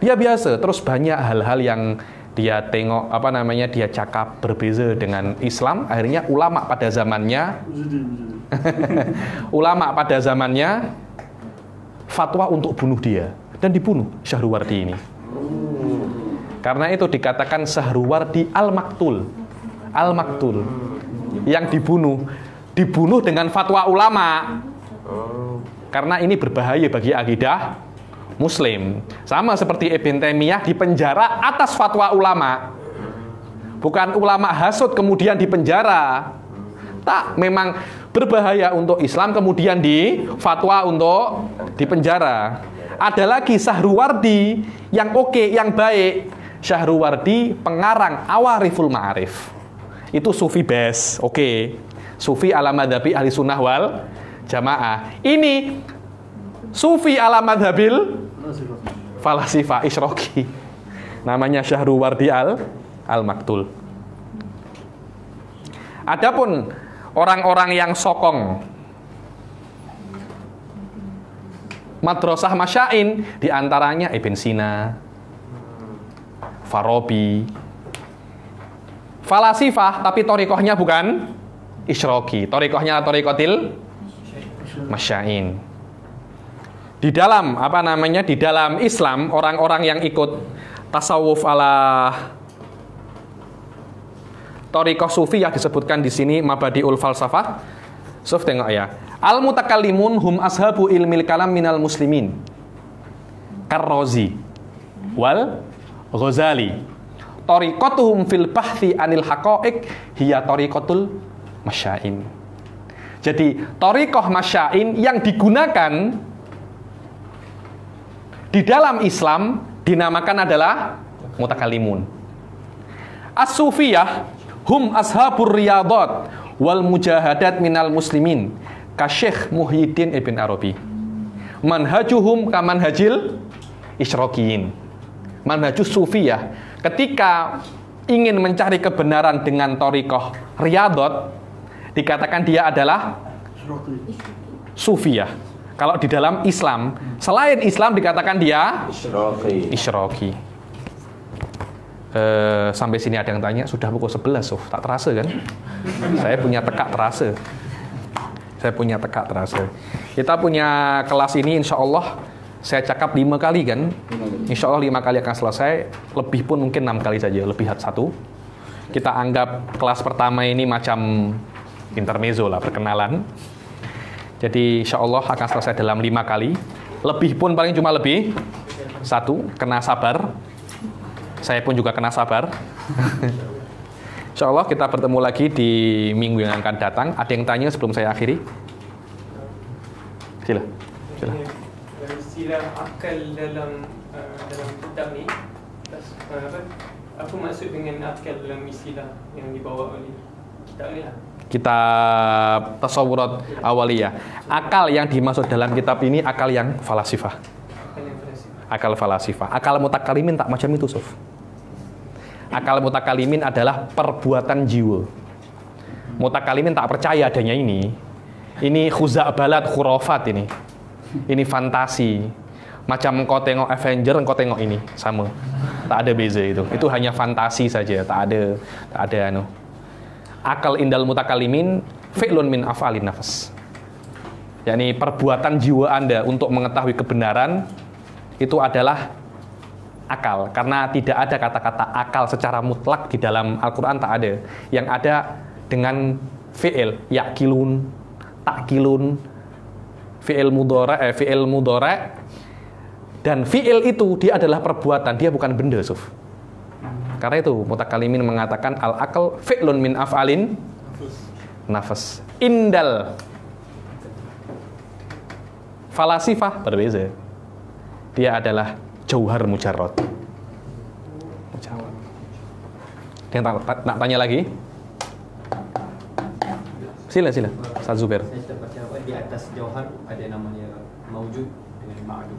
Dia biasa. Terus banyak hal-hal yang dia tengok dia cakap berbeza dengan Islam. Akhirnya ulama pada zamannya fatwa untuk bunuh dia, dan dibunuh Syahruwardi ini. Karena itu dikatakan Syahruwardi al-Maktul. Al-Maktul yang dibunuh dengan fatwa ulama. Karena ini berbahaya bagi akidah Muslim. Sama seperti Ibn Taimiyah dipenjara atas fatwa ulama. Bukan ulama hasud kemudian dipenjara. Tak, memang berbahaya untuk Islam kemudian fatwa untuk dipenjara. Ada lagi Syahruwardi yang oke, yang baik. Syahruwardi pengarang Awariful Ma'arif. Itu sufi best, oke. Sufi ala madhabi ahli sunnah wal jamaah. Ini sufi ala madhabil falasifah Isyraqi. Namanya Syahruwardi al-Maktul. Adapun orang-orang yang sokong madrasah Masya'in, diantaranya Ibn Sina, Farabi, falasifah tapi thariqahnya bukan Isyraqi, thariqahnya thariqatil Masya'in. Di dalam di dalam Islam, orang-orang yang ikut tasawuf ala thariqah sufi yang disebutkan di sini Mabadiul Falsafah. Suf tengok ya. Al mutakallimun hum ashabu ilmil kalam minal muslimin. Ar-Razi wal Ghazali. Thariqatuhum fil bahthi anil haqa'iq hiya thariqatul Masya'in. Jadi thariqah Masya'in yang digunakan di dalam Islam dinamakan adalah mutakallimun. As-Sufiyah hum ashabur riyadat wal mujahadat minal muslimin ka Syekh Muhyiddin Ibn Arabi. Manhajuhum ka manhajil Isyraqiyin. Manhajus Sufiyah ketika ingin mencari kebenaran dengan thariqah riyadat, dikatakan dia adalah Sufiyah. Kalau di dalam Islam, selain Islam dikatakan dia Isyraqi. Sampai sini ada yang tanya, sudah pukul 11, tak terasa kan? Saya punya tekak terasa. Kita punya kelas ini insya Allah saya cakap 5 kali kan? Insya Allah 5 kali akan selesai. Lebih pun mungkin 6 kali saja, lebih 1. kita anggap kelas pertama ini macam intermezzo lah, perkenalan. Jadi insya Allah akan selesai dalam 5 kali. Lebih pun paling cuma lebih 1, kena sabar. Saya pun juga kena sabar. Insya Allah kita bertemu lagi di minggu yang akan datang. Ada yang tanya sebelum saya akhiri? Sila.
Istilah akal dalam kitab ni, apa maksud dengan akal dalam istilah yang dibawa oleh kitab ni lah?
Kitab Tasawurat Awaliyah. Akal yang dimaksud dalam kitab ini akal yang falasifah. Akal falasifah. Akal mutakalimin tak macam itu, Suf. Akal mutakalimin adalah perbuatan jiwa. Mutakalimin tak percaya adanya ini. Ini khuza'balat, khurafat ini. Ini fantasi. Macam engkau tengok Avenger, engkau tengok ini sama. Tak ada beza itu. Itu hanya fantasi saja, tak ada anu. Akal indal mutakalimin fi'lun min af'alin nafas. yakni perbuatan jiwa Anda untuk mengetahui kebenaran itu adalah akal, karena tidak ada kata-kata akal secara mutlak di dalam Al-Quran, tak ada. Yang ada dengan fi'il, yakilun, takilun, fi'il mudhari', dan fi'il itu dia adalah perbuatan, dia bukan benda, Suf. Karena itu mutakalimin mengatakan al-aql fi'lun min af'alin nafas. Indal falasifah berbeza. Dia adalah jauhar mujarrad. Yang nak tanya lagi? Sila. Ustaz Zubair.
Saya dapat jawab di atas jauhar ada namanya maujud dengan ma'dum.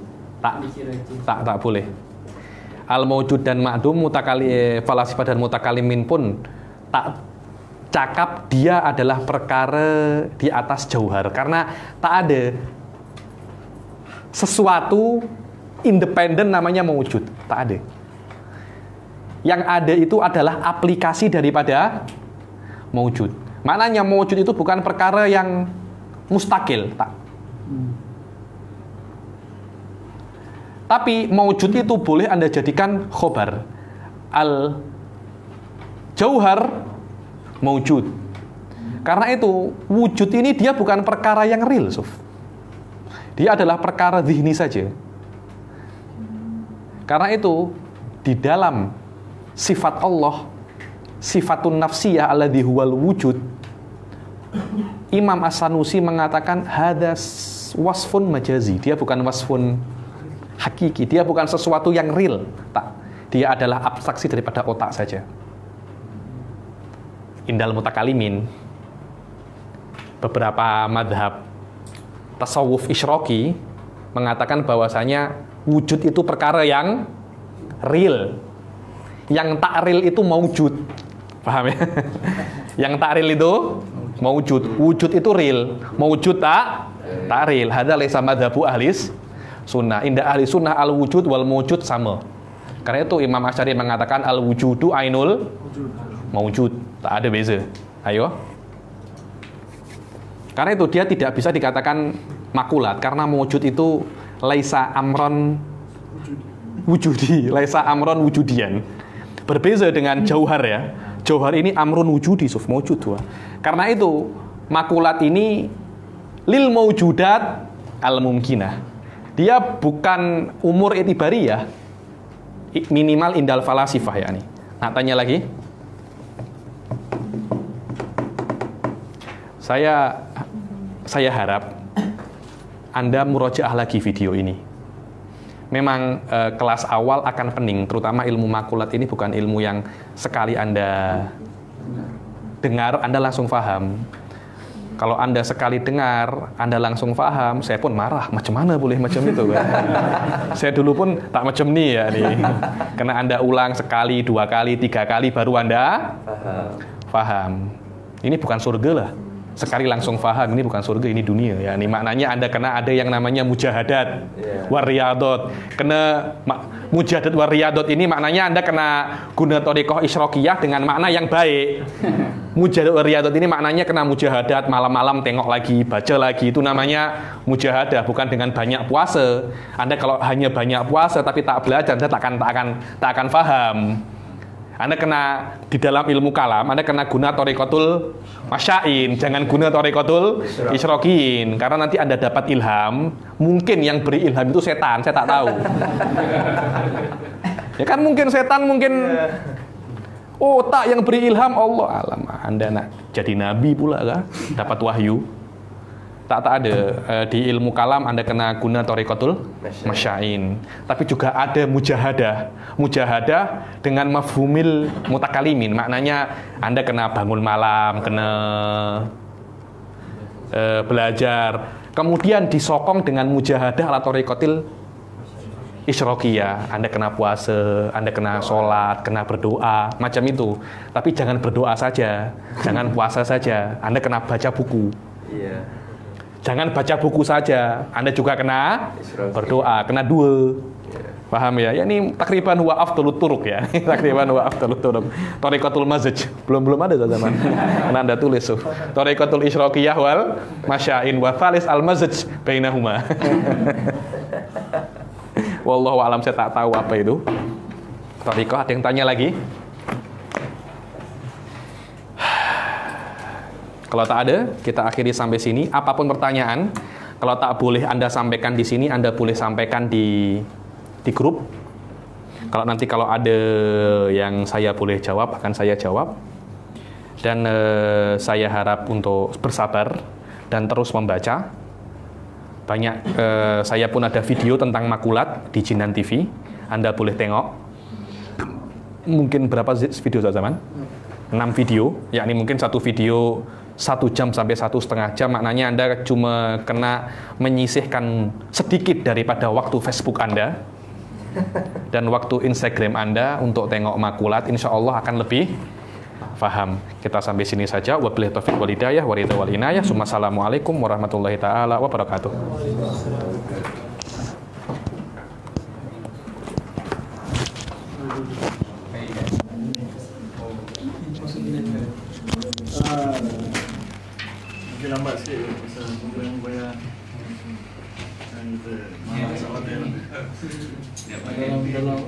Tak boleh. Al-maujud dan ma'dum, falasifah dan mutakalimin pun tak cakap dia adalah perkara di atas jauhar, karena tak ada sesuatu independen namanya maujud, tak ada. Yang ada itu adalah aplikasi daripada maujud. Maknanya maujud itu bukan perkara yang mustakil, tak. Tapi maujud itu boleh Anda jadikan khobar. Al-jauhar maujud. Karena itu wujud ini dia bukan perkara yang real, Suf. Dia adalah perkara zihni saja. Karena itu di dalam sifat Allah, sifatun nafsiyah alladzi huwal wujud, Imam As-Sanusi mengatakan hadas wasfun majazi. Dia bukan wasfun hakiki, dia bukan sesuatu yang real, tak. Dia adalah abstraksi daripada otak saja. Indal mutakalimin, beberapa madhab tasawuf isyraqi mengatakan bahwasanya wujud itu perkara yang real. Yang tak real itu maujud. Paham ya? Yang tak real itu maujud. Wujud itu real, maujud tak real. Hadza laisa madhabu ahlis sunnah. Indah ahli sunnah al-wujud wal mawjud sama. Karena itu Imam Asy'ari mengatakan al-wujudu ainul mawjud. Tak ada beza. Ayo. Karena itu dia tidak bisa dikatakan makulat, karena mawjud itu laisa amron wujudi, laisa amron wujudian. Berbeza dengan jauhar ya. Jauhar ini amrun wujudi, Suf, mawjud dua. Karena itu makulat ini lil mawjudat al-mumkinah. Dia bukan umur itibariyah, minimal indal falasifah ya nih. Nah, tanya lagi. Saya harap Anda murojaah lagi video ini. Memang kelas awal akan pening, terutama ilmu makulat ini bukan ilmu yang sekali Anda dengar Anda langsung paham. Kalau Anda sekali dengar, Anda langsung paham, saya pun marah. Macam mana boleh macam itu? Saya dulu pun tak macam ni ya nih. Karena Anda ulang sekali, 2 kali, 3 kali baru Anda paham. Ini bukan surga lah. Sekali langsung paham, ini bukan surga, ini dunia ya. Ini maknanya Anda kena ada yang namanya mujahadat, wariyadot. Kena mujahadat wariyadot ini maknanya Anda kena guna thariqah isyraqiyah dengan makna yang baik. Mujahadat wariyadot ini maknanya kena mujahadat, malam-malam tengok lagi, baca lagi, itu namanya mujahadah, bukan dengan banyak puasa. Anda kalau hanya banyak puasa tapi tak belajar, Anda tak akan paham. Anda kena di dalam ilmu kalam, Anda kena guna thariqatul masyain, jangan guna thariqatul isyraqiyin, karena nanti Anda dapat ilham, mungkin yang beri ilham itu setan, saya tak tahu. Ya kan mungkin setan, mungkin tak yang beri ilham Allah. Alam, Anda nak jadi nabi pula kah? Dapat wahyu. Tak ada. Di ilmu kalam Anda kena guna thariqatul masyain. Tapi juga ada mujahadah. Mujahadah dengan mafhumil mutakalimin. Maknanya Anda kena bangun malam, kena belajar. Kemudian disokong dengan mujahadah ala thariqatil isyraqiyah. Anda kena puasa, Anda kena sholat, kena berdoa, macam itu. Tapi jangan berdoa saja, jangan puasa saja. Anda kena baca buku.
Iya.
Jangan baca buku saja, Anda juga kena berdoa, kena dua. Paham ya? Ya ini takriban huwa afdalut turuq ya. Takriban huwa afdalut turuq. Thariqatul mazaj. Belum ada zaman. Karena Anda tulis tuh. Thariqatul isyraqiyah wal masyain wa thalis al mazaj bainahuma. Wallahu a'lam, saya tak tahu apa itu. Thariqah, ada yang tanya lagi? Kalau tak ada, kita akhiri sampai sini. Apapun pertanyaan, kalau tak boleh Anda sampaikan di sini, Anda boleh sampaikan di grup. Kalau ada yang saya boleh jawab, akan saya jawab. Dan saya harap untuk bersabar dan terus membaca. Banyak, saya pun ada video tentang makulat di Jinan TV. Anda boleh tengok. Mungkin berapa video zaman? 6 video, yakni mungkin satu video 1 jam sampai 1,5 jam, maknanya Anda cuma kena menyisihkan sedikit daripada waktu Facebook Anda dan waktu Instagram Anda untuk tengok makulat, insya Allah akan lebih paham. Kita sampai sini saja. Wabillahi taufiq wal hidayah wa ridha wal inayah. Assalamualaikum warahmatullahi taala wabarakatuh.
Mungkin lambat sikit pasal mungkin bayar yang kita malas awal dia.
Dalam